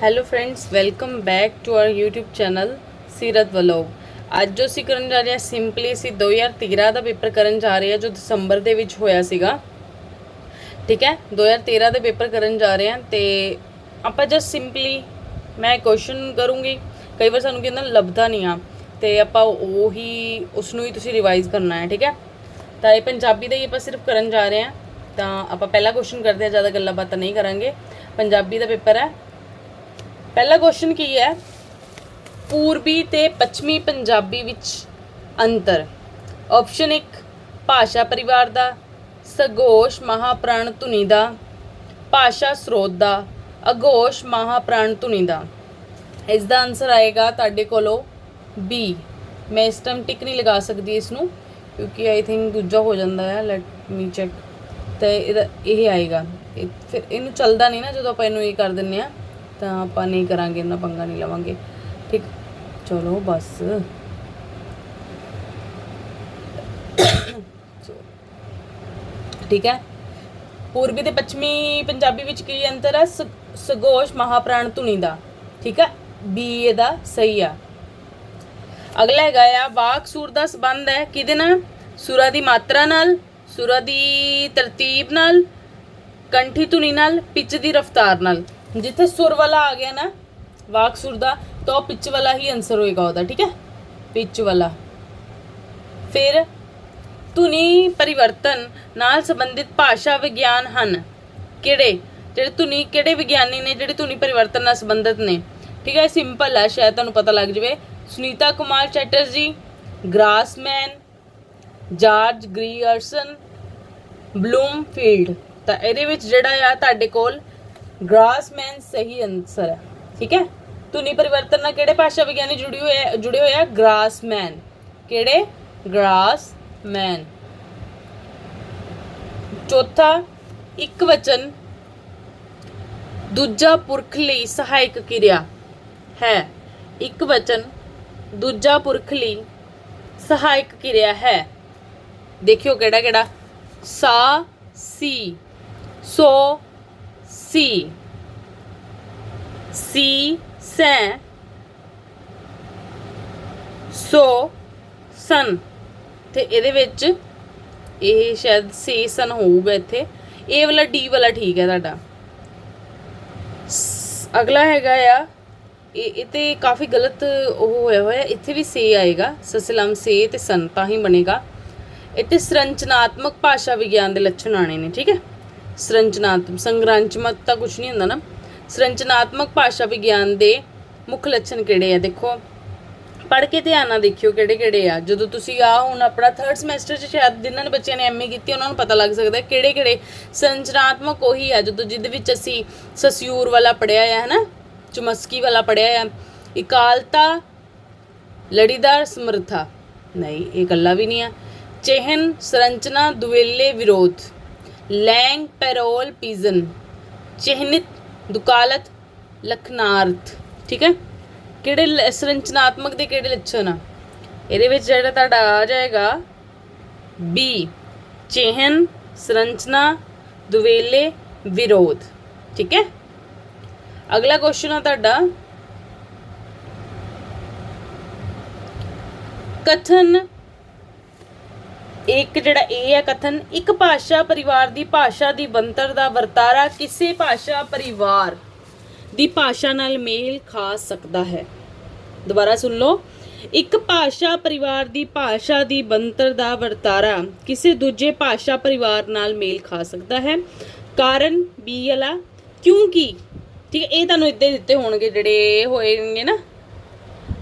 Hello friends, welcome back to our YouTube channel Seerat vlog. ਅੱਜ ਜੋ ਅਸੀਂ ਕਰਨ ਜਾ ਰਹੇ ਹਾਂ ਸਿੰਪਲੀ ਅਸੀਂ 2013 ਦਾ ਪੇਪਰ ਕਰਨ ਜਾ ਰਹੇ ਹਾਂ ਜੋ ਦਸੰਬਰ ਦੇ ਵਿੱਚ ਹੋਇਆ ਸੀਗਾ। ਠੀਕ ਹੈ, 2013 ਦੇ ਪੇਪਰ ਕਰਨ ਜਾ ਰਹੇ ਹਾਂ ਤੇ ਆਪਾਂ ਜਸਟ ਸਿੰਪਲੀ ਮੈਂ ਕੁਐਸਚਨ ਕਰੂੰਗੀ। ਕਈ ਵਾਰ ਸਾਨੂੰ ਕਹਿੰਦਾ ਲੱਭਦਾ ਨਹੀਂ ਆ ਤੇ ਆਪਾਂ ਉਹੀ ਉਸ ਨੂੰ ਹੀ ਤੁਸੀਂ ਰਿਵਾਈਜ਼ ਕਰਨਾ ਹੈ। ਠੀਕ ਹੈ, ਤਾਂ ਇਹ ਪੰਜਾਬੀ ਦਾ ਹੀ ਆਪਾਂ ਸਿਰਫ ਕਰਨ ਜਾ ਰਹੇ ਹਾਂ। ਤਾਂ ਆਪਾਂ ਪਹਿਲਾ ਕੁਐਸਚਨ ਕਰਦੇ ਹਾਂ, ਜ਼ਿਆਦਾ ਗੱਲਾਂ ਬਾਤਾਂ ਨਹੀਂ ਕਰਾਂਗੇ। ਪੰਜਾਬੀ ਦਾ ਪੇਪਰ ਹੈ। पहला क्वेश्चन की है, पूर्वी ते पश्चिमी पंजाबी विच अंतर। ऑप्शन 1 भाषा परिवार दा, सघोष महाप्राण धुनी दा, भाषा स्रोत दा, अघोष महाप्राण धुनी दा। इसका आंसर आएगा तुहाडे कोलों बी। मैं इस टाइम टिक नहीं लगा सकती इसनूं क्योंकि आई थिंक दूजा हो जाता है। Let me check. तो यही आएगा। फिर इनू चलता नहीं ना जो आप इनू ये कर दें तो आप नहीं करांगे, इन्ना पंगा नहीं लवांगे। ठीक, चलो बस। ठीक है, पूर्वी ते पश्चिमी पंजाबी विच की अंतर है? सघोष महाप्राण धुनी दा। ठीक है, बी एदा सही है। अगला है वाक सुर दा संबंध है किहदे नाल? सुरा दी मात्रा नाल, सुरा दी तरतीब नाल, कंठी धुनी नाल, पिच दी रफ्तार नाल। जिथे सुर वाला आ गया ना वाक सुर दा तो पिच वाला ही आंसर होएगा ਉਹਦਾ। ठीक है, पिच वाला। फिर ਧੁਨੀ परिवर्तन नाल संबंधित भाषा विज्ञान ਹਨ ਕਿਹੜੇ? ਜਿਹੜੇ ਧੁਨੀ ਕਿਹੜੇ ਵਿਗਿਆਨੀ ਨੇ ਜਿਹੜੇ ਧੁਨੀ परिवर्तन ਨਾਲ ਸੰਬੰਧਿਤ ਨੇ? ठीक है, सिंपल है, शायद ਤੁਹਾਨੂੰ पता लग जाए। Suniti Kumar Chatterji, Grassmann, George Grierson, Bloomfield. ਤਾਂ ਇਹਦੇ ਵਿੱਚ ਜਿਹੜਾ ਆ ਤੁਹਾਡੇ ਕੋਲ ग्रासमैन सही आंसर है। ठीक है, ਧੁਨੀ परिवर्तन ਨਾਲ ਕਿਹੜੇ ਭਾਸ਼ਾ ਵਿਗਿਆਨੀ जुड़े हुए ग्रासमैन। ਕਿਹੜੇ? ग्रासमैन। चौथा, ਇੱਕ ਵਚਨ ਦੂਜਾ ਪੁਰਖ ਲਈ ਸਹਾਇਕ ਕਿਰਿਆ है। ਇੱਕ ਵਚਨ ਦੂਜਾ ਪੁਰਖ ਲਈ ਸਹਾਇਕ ਕਿਰਿਆ है। देखियो ਕਿਹੜਾ ਕਿਹੜਾ? सा, सी, सो, सी, सी, सै, सो, सन। ते ਇਹਦੇ ਵਿੱਚ ਇਹ शायद ਸੇ सन ਹੋਊਗਾ ਇੱਥੇ। ਇਹ ਵਾਲਾ ਡੀ ਵਾਲਾ ਠੀਕ ਹੈ ਤੁਹਾਡਾ। ਅਗਲਾ ਹੈਗਾ ਆ ਇਹ ਤੇ ਕਾਫੀ ਗਲਤ ਉਹ ਹੋਇਆ ਹੋਇਆ। ਇੱਥੇ ਵੀ ਸੇ ਆਏਗਾ, ਸਸਲਮ ਸੇ ਤੇ ਸਨ ਤਾਂ ਹੀ ਬਣੇਗਾ। ਇੱਥੇ ਸੰਰਚਨਾਤਮਕ ਭਾਸ਼ਾ ਵਿਗਿਆਨ ਦੇ ਲੱਛਣ ਆਣੇ ਨੇ। ਠੀਕ ਹੈ, संरचनात्मक संरचनात्मक तो कुछ नहीं होंदा ना। संरचनात्मक भाषा विज्ञान के मुख्य लक्षण किहड़े आ? देखो पढ़ के ध्यान नाल देखियो किहड़े किहड़े आ। जदों तुसीं आ हुण अपना 3rd समैसटर च शायद जिन्हां ने बच्चों ने MA कीती उन्हां नूं पता लग सकदा है किहड़े किहड़े संरचनात्मक। ਉਹੀ ਆ ਜਦੋਂ ਜਿਹਦੇ ਵਿੱਚ ਅਸੀਂ सस्यूर वाला पढ़िया है ना, चुमस्की वाला पढ़िया है। इकालता, लड़ीदार समर्था, नहीं ये गल्ला भी नहीं है। चेहन, संरचना, दुवेले, विरोध, लैंग, पैरोल, पीजन, चिह्नित, दुकालत, लखनार्थ। ठीक है, किहड़े संरचनात्मक दे किहड़े लक्षण आ? ਇਹਦੇ ਵਿੱਚ ਜਿਹੜਾ ਤੁਹਾਡਾ ਆ ਜਾਏਗਾ बी, चिह्न, संरचना, दुवेले, विरोध। ठीक है, अगला क्वेश्चन आ ਤੁਹਾਡਾ कथन। एक ਜਿਹੜਾ ਇਹ ਹੈ कथन, ਇੱਕ ਭਾਸ਼ਾ ਪਰਿਵਾਰ ਦੀ ਭਾਸ਼ਾ ਦੀ ਬਣਤਰ ਦਾ ਵਰਤਾਰਾ ਕਿਸੇ ਭਾਸ਼ਾ ਪਰਿਵਾਰ ਦੀ ਭਾਸ਼ਾ ਨਾਲ ਮੇਲ ਖਾ ਸਕਦਾ ਹੈ। ਦੁਬਾਰਾ ਸੁਣ ਲਓ। ਇੱਕ ਭਾਸ਼ਾ ਪਰਿਵਾਰ ਦੀ ਭਾਸ਼ਾ ਦੀ ਬਣਤਰ ਦਾ ਵਰਤਾਰਾ ਕਿਸੇ ਦੂਜੇ ਭਾਸ਼ਾ ਪਰਿਵਾਰ ਨਾਲ ਮੇਲ ਖਾ ਸਕਦਾ ਹੈ। ਕਾਰਨ ਬੀ ਵਾਲਾ ਕਿਉਂਕਿ। ਠੀਕ ਹੈ, ਇਹ ਤੁਹਾਨੂੰ ਇੱਦਾਂ ਦਿੱਤੇ ਹੋਣਗੇ ਜਿਹੜੇ ਹੋਣਗੇ ਨਾ,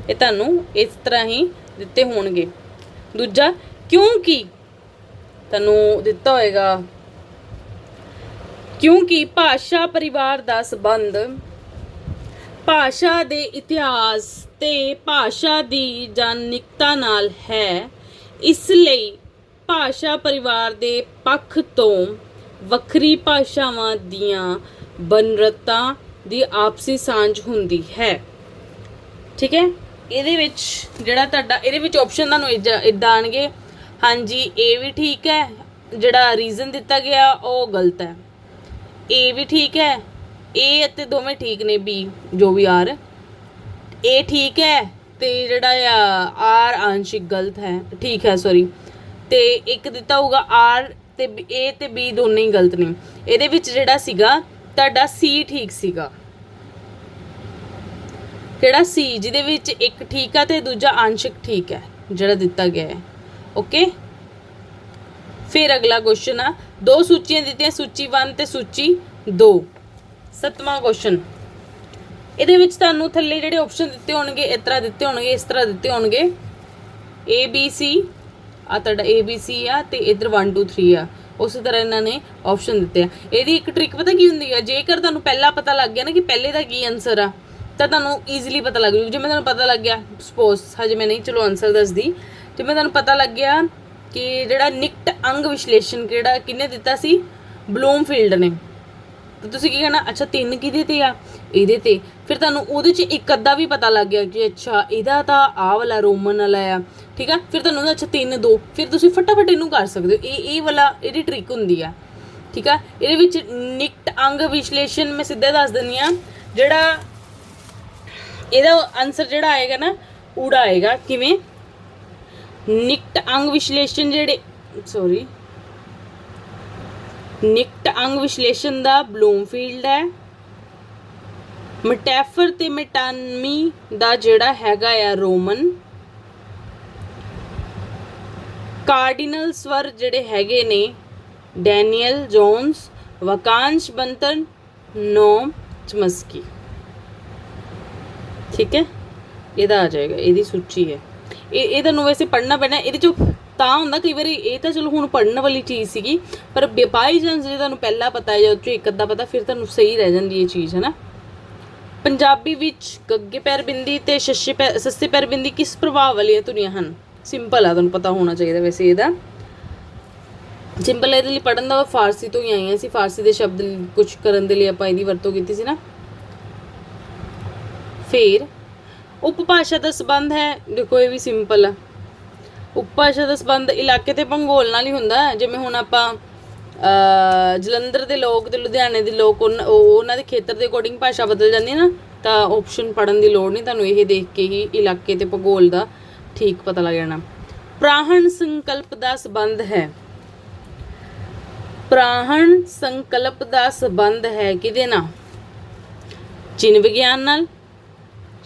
ਇਹ ਤੁਹਾਨੂੰ ਇਸ ਤਰ੍ਹਾਂ ਹੀ ਦਿੱਤੇ ਹੋਣਗੇ। ਦੂਜਾ ਕਿਉਂਕਿ ਤੁਹਾਨੂੰ ਦਿੱਤਾ ਹੋਏਗਾ ਕਿਉਂਕਿ ਭਾਸ਼ਾ ਪਰਿਵਾਰ ਦਾ ਸੰਬੰਧ ਭਾਸ਼ਾ ਦੇ ਇਤਿਹਾਸ ਤੇ ਭਾਸ਼ਾ ਦੀ ਜਾਣਨਿਕਤਾ ਨਾਲ ਹੈ। ਇਸ ਲਈ ਭਾਸ਼ਾ ਪਰਿਵਾਰ ਦੇ ਪੱਖ ਤੋਂ ਵੱਖਰੀ ਭਾਸ਼ਾਵਾਂ ਦੀਆਂ ਬਣਤਰਾਂ ਦੀ ਆਪਸੀ ਸਾਂਝ ਹੁੰਦੀ ਹੈ। ਠੀਕ ਹੈ, ਇਹਦੇ ਵਿੱਚ ਜਿਹੜਾ ਤੁਹਾਡਾ ਇਹਦੇ ਵਿੱਚ ਆਪਸ਼ਨ ਤੁਹਾਨੂੰ ਇੱਦਾਂ ਆਣਗੇ। ਹਾਂਜੀ, ਇਹ ਵੀ ਠੀਕ ਹੈ, ਜਿਹੜਾ ਰੀਜ਼ਨ ਦਿੱਤਾ ਗਿਆ ਉਹ ਗਲਤ ਹੈ। ए भी ठीक है, ए ਅਤੇ ਦੋਵੇਂ ਠੀਕ ਨੇ, बी जो भी आर, ए ठीक है ਤੇ ਜਿਹੜਾ ਆ आर आंशिक गलत है, ठीक है सॉरी, ਤੇ ਇੱਕ ਦਿੱਤਾ ਹੋਊਗਾ आर ਤੇ ए ਤੇ B ਦੋਨੇ ਹੀ ਗਲਤ ਨੇ। ਇਹਦੇ ਵਿੱਚ ਜਿਹੜਾ ਸੀਗਾ ਤੁਹਾਡਾ C ਠੀਕ ਸੀਗਾ, ਕਿਹੜਾ C, ਜਿਹਦੇ ਵਿੱਚ ਇੱਕ ਠੀਕ ਆ ਤੇ ਦੂਜਾ ਆंशिक ਠੀਕ ਹੈ ਜਿਹੜਾ ਦਿੱਤਾ ਗਿਆ ਹੈ। ਓਕੇ, फिर अगला क्वेश्चन आ, दो सूचियां दी, सूची 1 ते सूची 2। 7वां क्वेश्चन, ਇਹਦੇ ਵਿੱਚ ਤੁਹਾਨੂੰ ਥੱਲੇ ਜਿਹੜੇ ਆਪਸ਼ਨ ਦਿੱਤੇ ਹੋਣਗੇ ਇਸ ਤਰ੍ਹਾਂ ਦਿੱਤੇ ਹੋਣਗੇ, ਇਸ ਤਰ੍ਹਾਂ ਦਿੱਤੇ ਹੋਣਗੇ, A B C ਆ ਤੁਹਾਡਾ A B C ਆ ਤੇ ਇਧਰ 1 2 3 ਆ, ਉਸੇ ਤਰ੍ਹਾਂ ਇਹਨਾਂ ਨੇ ਆਪਸ਼ਨ ਦਿੱਤੇ ਆ। ਇਹਦੀ ਇੱਕ ਟ੍ਰਿਕ ਪਤਾ ਕੀ ਹੁੰਦੀ ਆ, ਜੇਕਰ ਤੁਹਾਨੂੰ ਪਹਿਲਾਂ ਪਤਾ ਲੱਗ ਗਿਆ ਨਾ ਕਿ ਪਹਿਲੇ ਦਾ ਕੀ ਆਨਸਰ ਆ ਤਾਂ ਤੁਹਾਨੂੰ ਈਜ਼ੀਲੀ ਪਤਾ ਲੱਗ ਜੂ। ਜਿਵੇਂ ਤੁਹਾਨੂੰ ਪਤਾ ਲੱਗ ਗਿਆ, ਸਪੋਜ਼ ਹਜੇ ਮੈਂ ਨਹੀਂ ਚਲੋ ਆਨਸਰ ਦੱਸਦੀ, ਜਿਵੇਂ ਤੁਹਾਨੂੰ ਪਤਾ ਲੱਗ ਗਿਆ ਕਿ ਜਿਹੜਾ ਨਿਕਟ ਅੰਗ ਵਿਸ਼ਲੇਸ਼ਣ ਕਿਹੜਾ ਕਿਹਨੇ ਦਿੱਤਾ ਸੀ, ਬਲੂਮਫੀਲਡ ਨੇ, ਤਾਂ ਤੁਸੀਂ ਕੀ ਕਹਿਣਾ, ਅੱਛਾ 3 ਕਿਹਦੇ ਤੇ ਆ, ਇਹਦੇ ਤੇ। ਫਿਰ ਤੁਹਾਨੂੰ ਉਹਦੇ 'ਚ ਇੱਕ ਅੱਧਾ ਵੀ ਪਤਾ ਲੱਗ ਗਿਆ ਕਿ ਅੱਛਾ ਇਹਦਾ ਤਾਂ ਆਹ ਵਾਲਾ ਰੋਮਨ ਵਾਲਾ ਆ, ਠੀਕ ਆ। ਫਿਰ ਤੁਹਾਨੂੰ ਅੱਛਾ 3 2, ਫਿਰ ਤੁਸੀਂ ਫਟਾਫਟ ਇਹਨੂੰ ਕਰ ਸਕਦੇ ਹੋ। ਇਹ ਵਾਲਾ ਇਹਦੀ ਟ੍ਰਿਕ ਹੁੰਦੀ ਆ, ਠੀਕ ਆ। ਇਹਦੇ ਵਿੱਚ ਨਿਕਟ ਅੰਗ ਵਿਸ਼ਲੇਸ਼ਣ ਮੈਂ ਸਿੱਧਾ ਦੱਸ ਦਿੰਦੀ ਹਾਂ, ਜਿਹੜਾ ਇਹਦਾ ਆਨਸਰ ਜਿਹੜਾ ਆਏਗਾ ਨਾ ਊੜਾ ਆਏਗਾ। ਕਿਵੇਂ, ਨਿਕਟ ਅੰਗ ਵਿਸ਼ਲੇਸ਼ਣ ਜਿਹੜੇ ਸੌਰੀ ਨਿਕਟ ਅੰਗ ਵਿਸ਼ਲੇਸ਼ਣ ਦਾ ਬਲੂਮਫੀਲਡ ਹੈ, ਮੈਟਾਫਰ ਤੇ ਮੈਟਾਨਮੀ ਦਾ ਜਿਹੜਾ ਹੈਗਾ ਆ ਰੋਮਨ, ਕਾਰਡੀਨਲ ਸਵਰ ਜਿਹੜੇ ਹੈਗੇ ਨੇ ਡੈਨੀਅਲ ਜੋਨਸ, ਵਾਕਾਂਸ਼ ਬੰਤਨ, ਨੋਮ ਚਮਸਕੀ, ਠੀਕ ਹੈ। ਇਹਦਾ ਆ ਜਾਏਗਾ, ਇਹਦੀ ਸੂਚੀ ਹੈ। ਇਹ ਤੁਹਾਨੂੰ ਵੈਸੇ ਪੜ੍ਹਨਾ ਪੈਣਾ, ਇਹਦੇ 'ਚੋਂ ਤਾਂ ਹੁੰਦਾ ਕਈ ਵਾਰੀ, ਇਹ ਤਾਂ ਚਲੋ ਹੁਣ ਪੜ੍ਹਨ ਵਾਲੀ ਚੀਜ਼ ਸੀਗੀ, ਪਰ ਬਾਈ ਚਾਂਸ ਜੇ ਤੁਹਾਨੂੰ ਪਹਿਲਾਂ ਪਤਾ ਹੈ ਜਾਂ ਉਹ 'ਚੋਂ ਇੱਕ ਅੱਧਾ ਪਤਾ, ਫਿਰ ਤੁਹਾਨੂੰ ਸਹੀ ਰਹਿ ਜਾਂਦੀ ਇਹ ਚੀਜ਼, ਹੈ ਨਾ। ਪੰਜਾਬੀ ਵਿੱਚ ਗੱਗੇ ਪੈਰ ਬਿੰਦੀ ਤੇ ਸੱਸੇ ਪੈਰ ਬਿੰਦੀ ਕਿਸ ਪ੍ਰਭਾਵ ਵਾਲੀਆਂ ਧੁਨੀਆਂ ਹਨ? ਸਿੰਪਲ ਆ, ਤੁਹਾਨੂੰ ਪਤਾ ਹੋਣਾ ਚਾਹੀਦਾ ਵੈਸੇ ਇਹਦਾ। ਸਿੰਪਲ ਇਹਦੇ ਲਈ ਪੜ੍ਹਨ ਦਾ ਫਾਰਸੀ ਤੋਂ ਹੀ ਆਈਆਂ ਸੀ, ਫਾਰਸੀ ਦੇ ਸ਼ਬਦ ਕੁਝ ਕਰਨ ਦੇ ਲਈ ਆਪਾਂ ਇਹਦੀ ਵਰਤੋਂ ਕੀਤੀ ਸੀ ਨਾ। ਫਿਰ ਉਪਭਾਸ਼ਾ ਦਾ ਸੰਬੰਧ ਹੈ, ਦੇਖੋ ਇਹ ਵੀ ਸਿੰਪਲ ਆ। ਉਪਭਾਸ਼ਾ ਦਾ ਸੰਬੰਧ ਇਲਾਕੇ ਤੇ ਭੂਗੋਲ ਨਾਲ ਹੀ ਹੁੰਦਾ। ਜਿਵੇਂ ਹੁਣ ਆਪਾਂ ਜਲੰਧਰ ਦੇ ਲੋਕ ਤੇ ਲੁਧਿਆਣੇ ਦੇ ਲੋਕ, ਉਹਨਾਂ ਦੇ ਖੇਤਰ ਦੇ ਅਕੋਰਡਿੰਗ ਭਾਸ਼ਾ ਬਦਲ ਜਾਂਦੀ ਹੈ ਨਾ, ਤਾਂ ਆਪਸ਼ਨ ਪੜ੍ਹਨ ਦੀ ਲੋੜ ਨਹੀਂ ਤੁਹਾਨੂੰ, ਇਹ ਦੇਖ ਕੇ ਹੀ ਇਲਾਕੇ ਤੇ ਭੂਗੋਲ ਦਾ ਠੀਕ ਪਤਾ ਲੱਗ ਜਾਣਾ। ਪ੍ਰਾਹਣ ਸੰਕਲਪ ਦਾ ਸੰਬੰਧ ਹੈ, ਪ੍ਰਾਹਣ ਸੰਕਲਪ ਦਾ ਸੰਬੰਧ ਹੈ ਕਿਹਦੇ ਨਾਲ? ਚਿੰਨ੍ਹ ਵਿਗਿਆਨ ਨਾਲ,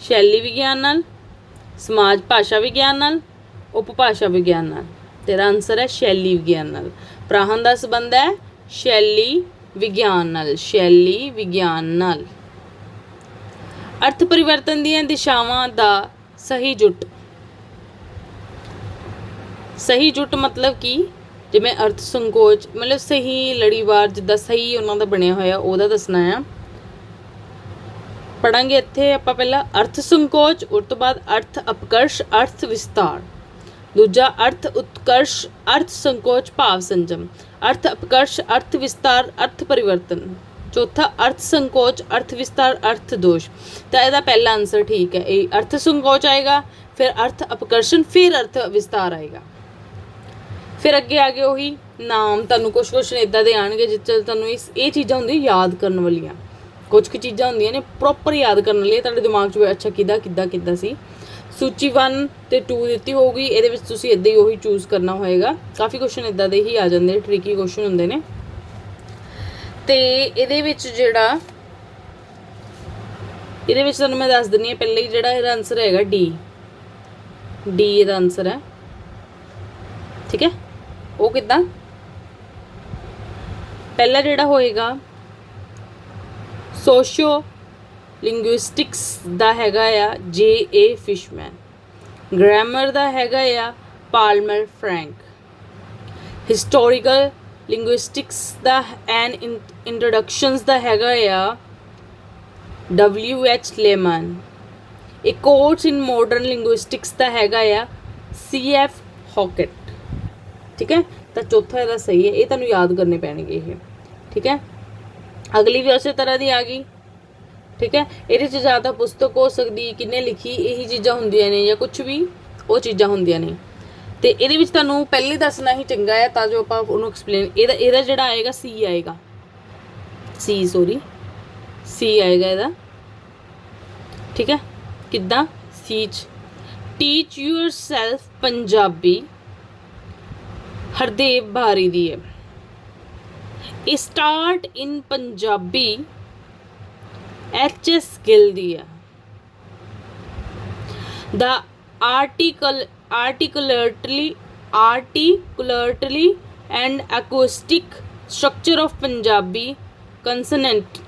ਸ਼ੈਲੀ ਵਿਗਿਆਨ ਨਾਲ, ਸਮਾਜ ਭਾਸ਼ਾ ਵਿਗਿਆਨ ਨਾਲ, ਉਪਭਾਸ਼ਾ ਵਿਗਿਆਨ ਨਾਲ। ਤੇਰਾ ਆਨਸਰ ਹੈ ਸ਼ੈਲੀ ਵਿਗਿਆਨ ਨਾਲ। ਪ੍ਰਾਹਣ ਦਾ ਸੰਬੰਧ ਹੈ ਸ਼ੈਲੀ ਵਿਗਿਆਨ ਨਾਲ, ਸ਼ੈਲੀ ਵਿਗਿਆਨ ਨਾਲ। ਅਰਥ ਪਰਿਵਰਤਨ ਦੀਆਂ ਦਿਸ਼ਾਵਾਂ ਦਾ ਸਹੀ ਜੁਟ, ਸਹੀ ਜੁਟ ਮਤਲਬ ਕਿ ਜਿਵੇਂ ਅਰਥ ਸੰਕੋਚ ਮਤਲਬ ਸਹੀ ਲੜੀਵਾਰ, ਜਿੱਦਾਂ ਸਹੀ ਉਹਨਾਂ ਦਾ ਬਣਿਆ ਹੋਇਆ ਉਹਦਾ ਦੱਸਣਾ ਆ। ਪੜਾਂਗੇ ਇੱਥੇ ਆਪਾਂ ਪਹਿਲਾਂ ਅਰਥ ਸੰਕੋਚ, ਉਸ ਤੋਂ ਬਾਅਦ ਅਰਥ ਅਪਕਰਸ਼, ਅਰਥ ਵਿਸਤਾਰ। ਦੂਜਾ ਅਰਥ ਉਤਕਰਸ਼, ਅਰਥ ਸੰਕੋਚ ਭਾਵ ਸੰਜਮ, ਅਰਥ ਅਪਕਰਸ਼, ਅਰਥ ਵਿਸਤਾਰ, ਅਰਥ ਪਰਿਵਰਤਨ। ਚੌਥਾ ਅਰਥ ਸੰਕੋਚ, ਅਰਥ ਵਿਸਤਾਰ, ਅਰਥ ਦੋਸ਼। ਤਾਂ ਇਹਦਾ ਪਹਿਲਾ ਆਨਸਰ ਠੀਕ ਹੈ, ਇਹ ਅਰਥ ਸੰਕੋਚ ਆਏਗਾ, ਫਿਰ ਅਰਥ ਅਪਕਰਸ਼ਨ, ਫਿਰ ਅਰਥ ਵਿਸਤਾਰ ਆਏਗਾ। ਫਿਰ ਅੱਗੇ ਆ ਗਏ ਉਹੀ ਨਾਮ, ਤੁਹਾਨੂੰ ਕੁਛ ਕੁਛ ਇੱਦਾਂ ਦੇ ਆਉਣਗੇ ਜਿਸ 'ਚ ਤੁਹਾਨੂੰ ਇਹ ਚੀਜ਼ਾਂ ਹੁੰਦੀਆਂ ਯਾਦ ਕਰਨ ਵਾਲੀਆਂ। ਕੁਝ ਕੁ ਚੀਜ਼ਾਂ ਹੁੰਦੀਆਂ ਨੇ ਪ੍ਰੋਪਰ ਯਾਦ ਕਰਨ ਲਈ, ਤੁਹਾਡੇ ਦਿਮਾਗ 'ਚ ਅੱਛਾ ਕਿੱਦਾਂ ਸੀ। ਸੂਚੀ 1 ਤੇ 2 ਦਿੱਤੀ ਹੋਊਗੀ, ਇਹਦੇ ਵਿੱਚ ਤੁਸੀਂ ਇੱਦਾਂ ਹੀ ਉਹੀ ਚੂਜ਼ ਕਰਨਾ ਹੋਏਗਾ। ਕਾਫੀ ਕੁਐਸਚਨ ਇੱਦਾਂ ਦੇ ਹੀ ਆ ਜਾਂਦੇ, ਟ੍ਰਿਕੀ ਕੁਐਸਚਨ ਹੁੰਦੇ ਨੇ। ਤੇ ਇਹਦੇ ਵਿੱਚ ਤੁਹਾਨੂੰ ਮੈਂ ਦੱਸ ਦਿੰਦੀ ਹਾਂ ਪਹਿਲਾਂ ਹੀ, ਜਿਹੜਾ ਇਹਦਾ ਆਨਸਰ ਹੈਗਾ ਡੀ ਇਹਦਾ ਆਨਸਰ ਹੈ, ਠੀਕ ਹੈ। ਉਹ ਕਿੱਦਾਂ, ਪਹਿਲਾ ਜਿਹੜਾ ਹੋਏਗਾ ਸੋਸ਼ੋ ਲਿੰਗੁਇਸਟਿਕਸ ਦਾ ਹੈਗਾ ਆ J.A. ਫਿਸ਼ਮੈਨ, ਗ੍ਰਾਮਰ ਦਾ ਹੈਗਾ ਆ ਪਾਲਮਰ ਫਰੈਂਕ, ਹਿਸਟੋਰੀਕਲ ਲਿੰਗੁਇਸਟਿਕਸ ਦਾ ਐਨ ਇੰਟਰੋਡਕਸ਼ਨਸ ਦਾ ਹੈਗਾ ਆ W.H. ਲੇਮਨ, ਇੱਕ ਕੋਰਸ ਇਨ ਮਾਡਰਨ ਲਿੰਗੁਇਸਟਿਕਸ ਦਾ ਹੈਗਾ ਆ C.F. ਹੌਕਟ, ਠੀਕ ਹੈ। ਤਾਂ ਚੌਥਾ ਇਹਦਾ ਸਹੀ ਹੈ, ਇਹ ਤੁਹਾਨੂੰ ਯਾਦ ਕਰਨੇ ਪੈਣਗੇ ਇਹ, ਠੀਕ ਹੈ। ਅਗਲੀ ਵੀ ਉਸੇ ਤਰ੍ਹਾਂ ਦੀ ਆ ਗਈ, ਠੀਕ ਹੈ। ਇਹਦੇ 'ਚ ਜ਼ਿਆਦਾ ਪੁਸਤਕ ਹੋ ਸਕਦੀ, ਕਿਹਨੇ ਲਿਖੀ, ਇਹੀ ਚੀਜ਼ਾਂ ਹੁੰਦੀਆਂ ਨੇ, ਜਾਂ ਕੁਛ ਵੀ ਉਹ ਚੀਜ਼ਾਂ ਹੁੰਦੀਆਂ ਨੇ। ਤੇ ਇਹਦੇ ਵਿੱਚ ਤੁਹਾਨੂੰ ਪਹਿਲੇ ਦੱਸਣਾ ਹੀ ਚੰਗਾ ਹੈ ਤਾਂ ਜੋ ਆਪਾਂ ਉਹਨੂੰ ਐਕਸਪਲੇਨ, ਇਹਦਾ ਜਿਹੜਾ ਆਏਗਾ C ਆਏਗਾ, सी आएगा ਇਹਦਾ, ठीक है। किद्दां सी च teach yourself Punjabi Hardev Bahri दी है। Start in Punjabi H S Gill दी है। The articulately and acoustic structure of Punjabi consonant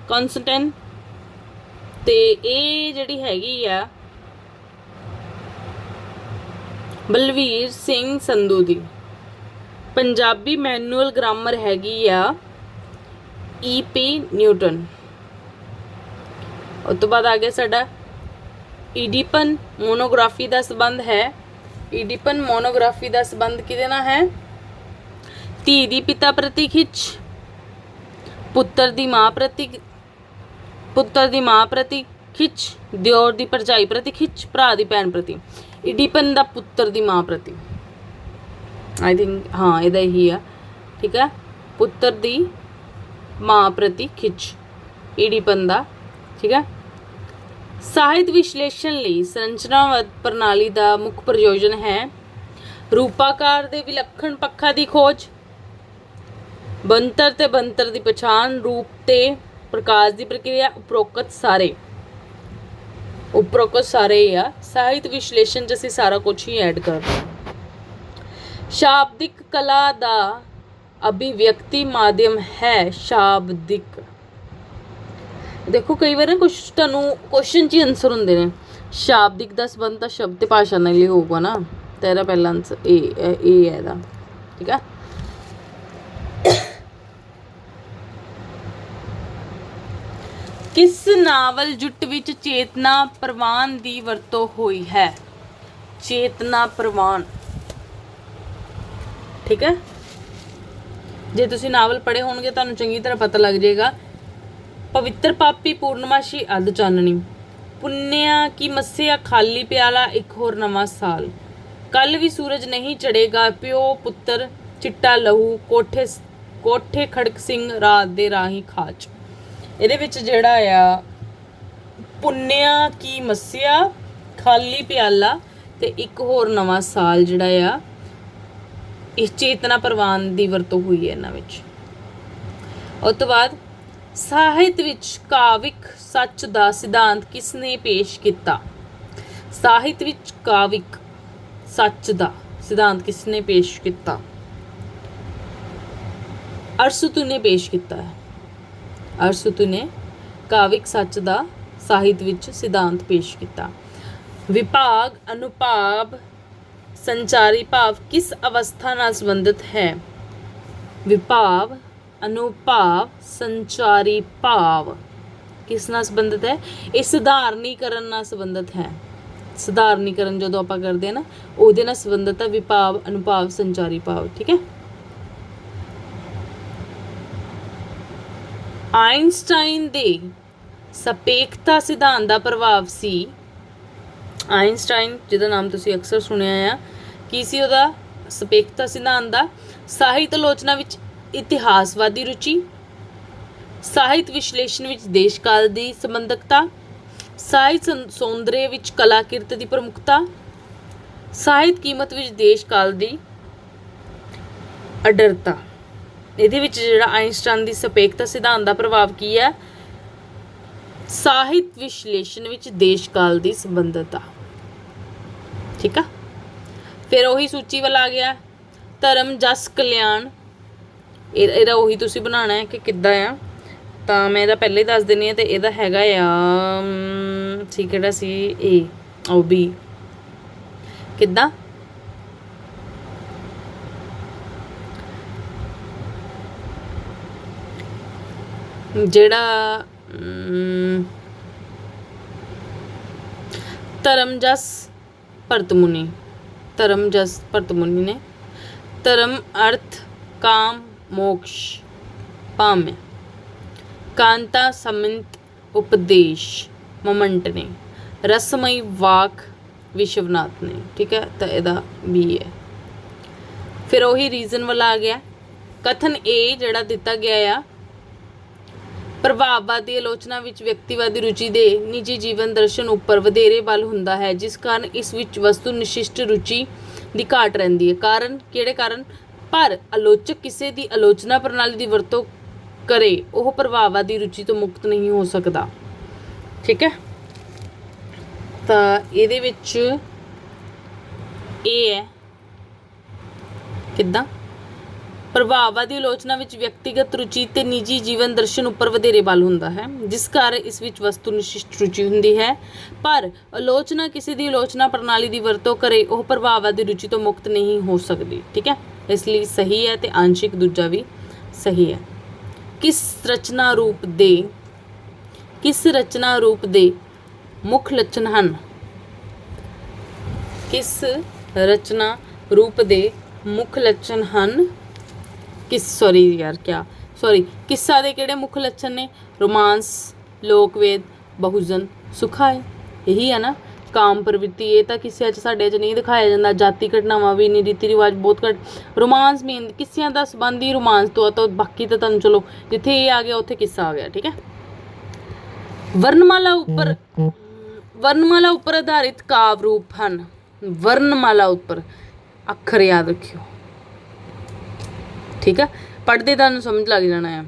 ਤੇ ਇਹ ਜਿਹੜੀ ਹੈਗੀ ਆ ਬਲਵੀਰ ਸਿੰਘ ਸੰਧੂ ਦੀ। ਪੰਜਾਬੀ ਮੈਨੂਅਲ ਗ੍ਰਾਮਰ ਹੈਗੀ ਆ EP ਨਿਊਟਨ। ਉਸ ਤੋਂ ਬਾਅਦ ਆ ਗਿਆ ਸਾਡਾ ਈਡੀਪਨ ਮੋਨੋਗ੍ਰਾਫੀ ਦਾ ਸੰਬੰਧ ਹੈ। ਈਡੀਪਨ ਮੋਨੋਗ੍ਰਾਫੀ ਦਾ ਸੰਬੰਧ ਕਿਹਦੇ ਨਾਲ ਹੈ? ਧੀ ਦੀ ਪਿਤਾ ਪ੍ਰਤੀ ਖਿੱਚ, ਪੁੱਤਰ ਦੀ ਮਾਂ ਪ੍ਰਤੀ ਖਿੱਚ, ਦਿਓਰ ਦੀ ਭਰਜਾਈ ਪ੍ਰਤੀ ਖਿੱਚ, ਭਰਾ ਦੀ ਭੈਣ ਪ੍ਰਤੀ। ਈਡੀਪਨ ਦਾ ਪੁੱਤਰ ਦੀ ਮਾਂ ਪ੍ਰਤੀ, ਆਈ ਥਿੰਕ ਹਾਂ ਇਹਦਾ ਹੀ ਆ, ਠੀਕ ਹੈ। ਪੁੱਤਰ ਦੀ ਮਾਂ ਪ੍ਰਤੀ ਖਿੱਚ ਈਡੀਪਨ ਦਾ, ਠੀਕ ਹੈ। ਸਾਹਿਤ ਵਿਸ਼ਲੇਸ਼ਣ ਲਈ ਸੰਰਚਨਾਵਾਦ ਪ੍ਰਣਾਲੀ ਦਾ ਮੁੱਖ ਪ੍ਰਯੋਜਨ ਹੈ ਰੂਪਾਕਾਰ ਦੇ ਵਿਲੱਖਣ ਪੱਖਾਂ ਦੀ ਖੋਜ, ਬਣਤਰ ਤੇ ਬਣਤਰ ਦੀ ਪਛਾਣ, ਰੂਪ ਤੇ ਪ੍ਰਕਾਸ਼ ਦੀ ਪ੍ਰਕਿਰਿਆ। ਉਪਰੋਕਤ ਸਾਰੇ ਆ ਸਾਹਿਤ ਵਿਸ਼ਲੇਸ਼ਣ 'ਚ ਅਸੀਂ ਸਾਰਾ ਕੁਝ ਹੀ ਐਡ ਕਰਦੇ ਹਾਂ। ਸ਼ਾਬਦਿਕ ਕਲਾ ਦਾ ਅਭਿਵਿਅਕਤੀ ਮਾਧਿਅਮ ਹੈ ਸ਼ਾਬਦਿਕ। ਦੇਖੋ ਕਈ ਵਾਰ ਨਾ ਕੁਛ ਤੁਹਾਨੂੰ ਕੁਐਸਚਨ 'ਚ ਹੀ ਆਨਸਰ ਹੁੰਦੇ ਨੇ। ਸ਼ਾਬਦਿਕ ਦਾ ਸੰਬੰਧ ਤਾਂ ਸ਼ਬਦ ਤੇ ਭਾਸ਼ਾ ਨਾਲ ਹੀ ਹੋਊਗਾ ਨਾ, ਤਾਂ ਇਹਦਾ ਪਹਿਲਾ ਆਨਸਰ ਇਹ ਹੈ ਇਹਦਾ, ਠੀਕ ਹੈ। ਕਿਸ ਨਾਵਲ ਜੁੱਟ ਵਿੱਚ ਚੇਤਨਾ ਪ੍ਰਵਾਨ ਦੀ ਵਰਤੋਂ ਹੋਈ ਹੈ? ਚੇਤਨਾ ਪ੍ਰਵਾਨ, ਠੀਕ ਹੈ। ਜੇ ਤੁਸੀਂ ਨਾਵਲ ਪੜ੍ਹੇ ਹੋਣਗੇ ਤੁਹਾਨੂੰ ਚੰਗੀ ਤਰ੍ਹਾਂ ਪਤਾ ਲੱਗ ਜਾਏਗਾ। ਪਵਿੱਤਰ ਪਾਪੀ, ਪੂਰਨਮਾਸ਼ੀ, ਅੱਧ ਚਾਨਣੀ, ਪੁੰਨਿਆ ਕੀ ਮੱਸਿਆ, ਖਾਲੀ ਪਿਆਲਾ, ਇੱਕ ਹੋਰ ਨਵਾਂ ਸਾਲ, ਕੱਲ ਵੀ ਸੂਰਜ ਨਹੀਂ ਚੜੇਗਾ, ਪਿਓ ਪੁੱਤਰ, ਚਿੱਟਾ ਲਹੂ, ਕੋਠੇ ਖੜਕ ਸਿੰਘ, ਰਾਤ ਦੇ ਰਾਹੀਂ ਖਾਚ। ਇਹਦੇ ਵਿੱਚ ਜਿਹੜਾ ਆ ਪੁੰਨਿਆ ਕੀ ਮੱਸਿਆ, ਖਾਲੀ ਪਿਆਲਾ ਤੇ ਇੱਕ ਹੋਰ ਨਵਾਂ ਸਾਲ ਜਿਹੜਾ ਆ ਇਹ ਚੇਤਨਾ ਪ੍ਰਵਾਨ ਦੀ ਵਰਤੋਂ ਹੋਈ ਹੈ ਇਹਨਾਂ ਵਿੱਚ। ਉਸ ਤੋਂ ਬਾਅਦ ਸਾਹਿਤ ਵਿੱਚ ਕਾਵਿਕ ਸੱਚ ਦਾ ਸਿਧਾਂਤ ਕਿਸ ਨੇ ਪੇਸ਼ ਕੀਤਾ? ਸਾਹਿਤ ਵਿੱਚ ਕਾਵਿਕ ਸੱਚ ਦਾ ਸਿਧਾਂਤ ਕਿਸ ਨੇ ਪੇਸ਼ ਕੀਤਾ? ਅਰਸਤੂ ਨੇ ਪੇਸ਼ ਕੀਤਾ ਹੈ। ਅਰਸਤੂ ਨੇ ਕਾਵਿਕ ਸੱਚ ਦਾ ਸਾਹਿਤ ਵਿੱਚ ਸਿਧਾਂਤ ਪੇਸ਼ ਕੀਤਾ। ਵਿਭਾਗ, ਅਨੁਭਾਵ, ਸੰਚਾਰੀ ਭਾਵ ਕਿਸ ਅਵਸਥਾ ਨਾਲ ਸੰਬੰਧਿਤ ਹੈ? ਵਿਭਾਵ, ਅਨੁਭਾਵ, ਸੰਚਾਰੀ ਭਾਵ ਕਿਸ ਨਾਲ ਸੰਬੰਧਿਤ ਹੈ? ਇਹ ਸਧਾਰਨੀਕਰਨ ਨਾਲ ਸੰਬੰਧਿਤ ਹੈ। ਸਧਾਰਨੀਕਰਨ ਜਦੋਂ ਆਪਾਂ ਕਰਦੇ ਹਾਂ ਨਾ ਉਹਦੇ ਨਾਲ ਸੰਬੰਧਿਤ ਹੈ ਵਿਭਾਵ, ਅਨੁਭਾਵ, ਸੰਚਾਰੀ ਭਾਵ, ਠੀਕ ਹੈ। ਆਇਨਸਟਾਈਨ ਦੇ ਸਾਪੇਖਤਾ ਸਿਧਾਂਤ ਦਾ ਪ੍ਰਭਾਵ ਸੀ। ਆਇਨਸਟਾਈਨ ਜਿਹਦਾ ਨਾਮ ਤੁਸੀਂ ਅਕਸਰ ਸੁਣਿਆ ਆ, ਕੀ ਸੀ ਉਹਦਾ ਸਾਪੇਖਤਾ ਸਿਧਾਂਤ ਦਾ? ਸਾਹਿਤ ਆਲੋਚਨਾ ਵਿੱਚ ਇਤਿਹਾਸਵਾਦੀ ਰੁਚੀ, ਸਾਹਿਤ ਵਿਸ਼ਲੇਸ਼ਣ ਵਿੱਚ ਦੇਸ਼ ਕਾਲ ਦੀ ਸੰਬੰਧਕਤਾ, ਸਾਹਿਤ ਸੌਂਦਰਯ ਵਿੱਚ ਕਲਾ ਕਿਰਤ ਦੀ ਪ੍ਰਮੁੱਖਤਾ, ਸਾਹਿਤ ਕੀਮਤ ਵਿੱਚ ਦੇਸ਼ ਕਾਲ ਦੀ ਅਡਰਤਾ। ਇਹਦੇ ਵਿੱਚ ਜਿਹੜਾ ਆਇਨਸਟਾਈਨ ਦੀ ਸਾਪੇਖਤਾ ਸਿਧਾਂਤ ਦਾ ਪ੍ਰਭਾਵ ਕੀ ਹੈ? ਸਾਹਿਤ ਵਿਸ਼ਲੇਸ਼ਣ ਵਿੱਚ ਦੇਸ਼ ਕਾਲ ਦੀ ਸੰਬੰਧਤਾ, ਠੀਕ ਆ। ਫਿਰ ਉਹੀ ਸੂਚੀ ਵੱਲ ਆ ਗਿਆ ਧਰਮ, ਜਸ, ਕਲਿਆਣ। ਇਹਦਾ ਉਹੀ ਤੁਸੀਂ ਬਣਾਉਣਾ ਹੈ ਕਿ ਕਿੱਦਾਂ ਆ, ਤਾਂ ਮੈਂ ਇਹਦਾ ਪਹਿਲੇ ਹੀ ਦੱਸ ਦਿੰਦੀ ਹਾਂ। ਤੇ ਇਹਦਾ ਹੈਗਾ ਆ ਸੀ ਕਿਹੜਾ ਸੀ? ਏ ਉਹ ਬੀ। ਕਿੱਦਾਂ? ਜਿਹੜਾ ਧਰਮ ਜਸ ਭਰਤ ਮੁਨੀ, ਧਰਮ ਜਸ ਭਰਤ ਮੁਨੀ ਨੇ ਧਰਮ, ਅਰਥ, ਕਾਮ, ਮੋਕਸ਼ ਭਾਮਿਆ। ਕਾਂਤਾ, ਸਮਿੰਤ, ਉਪਦੇਸ਼ ਮਮੰਟ ਨੇ। ਰਸਮਈ ਵਾਕ ਵਿਸ਼ਵਨਾਥ ਨੇ, ਠੀਕ ਹੈ। ਤਾਂ ਇਹਦਾ ਬੀ ਹੈ। ਫਿਰ ਉਹੀ ਰੀਜ਼ਨ ਵਾਲਾ ਆ ਗਿਆ। ਕਥਨ ਏ ਜਿਹੜਾ ਦਿੱਤਾ ਗਿਆ ਆ ਪ੍ਰਭਾਵਵਾਦੀ ਆਲੋਚਨਾ ਵਿੱਚ ਵਿਅਕਤੀਵਾਦੀ ਰੁਚੀ ਦੇ ਨਿੱਜੀ ਜੀਵਨ ਦਰਸ਼ਨ ਉੱਪਰ ਵਧੇਰੇ ਬਲ ਹੁੰਦਾ ਹੈ, ਜਿਸ ਕਾਰਨ ਇਸ ਵਿੱਚ ਵਸਤੂ ਨਿਸ਼ਿਸ਼ਟ ਰੁਚੀ ਦੀ ਘਾਟ ਰਹਿੰਦੀ ਹੈ। ਕਾਰਨ ਕਿਹੜੇ ਕਾਰਨ? ਪਰ ਆਲੋਚਕ ਕਿਸੇ ਦੀ ਆਲੋਚਨਾ ਪ੍ਰਣਾਲੀ ਦੀ ਵਰਤੋਂ ਕਰੇ ਉਹ ਪ੍ਰਭਾਵਵਾਦੀ ਰੁਚੀ ਤੋਂ ਮੁਕਤ ਨਹੀਂ ਹੋ ਸਕਦਾ। ਠੀਕ ਹੈ, ਤਾਂ ਇਹਦੇ ਵਿੱਚ ਇਹ ਹੈ ਕਿੱਦਾਂ ਪ੍ਰਭਾਵਵਾਦੀ ਆਲੋਚਨਾ ਵਿੱਚ ਵਿਅਕਤੀਗਤ ਰੁਚੀ ਤੇ ਨਿੱਜੀ ਜੀਵਨ ਦਰਸ਼ਨ ਉੱਪਰ ਵਧੇਰੇ ਬਲ ਹੁੰਦਾ ਹੈ, ਜਿਸ ਕਾਰਨ ਇਸ ਵਿੱਚ ਵਸਤੂ ਨਿਸ਼ਿਸ਼ਟ ਰੁਚੀ ਹੁੰਦੀ ਹੈ। ਪਰ ਆਲੋਚਨਾ ਕਿਸੇ ਦੀ ਆਲੋਚਨਾ ਪ੍ਰਣਾਲੀ ਦੀ ਵਰਤੋਂ ਕਰੇ ਉਹ ਪ੍ਰਭਾਵਵਾਦੀ ਰੁਚੀ ਤੋਂ ਮੁਕਤ ਨਹੀਂ ਹੋ ਸਕਦੀ। ਠੀਕ ਹੈ, ਇਸ ਲਈ ਸਹੀ ਹੈ ਤੇ ਆਂਸ਼ਿਕ ਦੂਜਾ ਵੀ ਸਹੀ ਹੈ। ਕਿਸ ਰਚਨਾ ਰੂਪ ਦੇ ਮੁੱਖ ਲੱਛਣ ਹਨ? ਕਿਸ ਰਚਨਾ ਰੂਪ ਦੇ ਮੁੱਖ ਲੱਛਣ ਹਨ? ਕਿੱਸਾ ਦੇ ਕਿਹੜੇ ਮੁੱਖ ਲੱਛਣ ਨੇ? ਰੋਮਾਂਸ, ਲੋਕਵੇਦ, ਬਹੁਜਨ, ਸੁਖਾਏ। ਇਹੀ ਹੈ ਨਾ ਕਾਮ ਪ੍ਰਵਿਰਤੀ। ਇਹ ਤਾਂ ਕਿੱਸਿਆਂ 'ਚ ਸਾਡੇ 'ਚ ਨਹੀਂ ਦਿਖਾਇਆ ਜਾਂਦਾ। ਜਾਤੀ ਘਟਨਾਵਾਂ ਵੀ ਨਹੀਂ, ਰੀਤੀ ਰਿਵਾਜ ਬਹੁਤ ਘੱਟ। ਰੋਮਾਂਸ ਮੇਨ ਕਿੱਸਿਆਂ ਦਾ ਸੰਬੰਧ ਹੀ ਰੋਮਾਂਸ ਤੋਂ ਆ, ਤਾਂ ਬਾਕੀ ਤਾਂ ਤੁਹਾਨੂੰ ਚਲੋ ਜਿੱਥੇ ਇਹ ਆ ਗਿਆ ਉੱਥੇ ਕਿੱਸਾ ਆ ਗਿਆ। ਠੀਕ ਹੈ, ਵਰਣਮਾਲਾ ਉੱਪਰ ਆਧਾਰਿਤ ਕਾਵਿ ਰੂਪ ਹਨ। ਵਰਣਮਾਲਾ ਉੱਪਰ ਅੱਖਰ ਯਾਦ ਰੱਖਿਓ। ਠੀਕ ਹੈ, ਪੜ੍ਹਦੇ ਤੁਹਾਨੂੰ ਸਮਝ ਲੱਗ ਜਾਣਾ ਹੈ।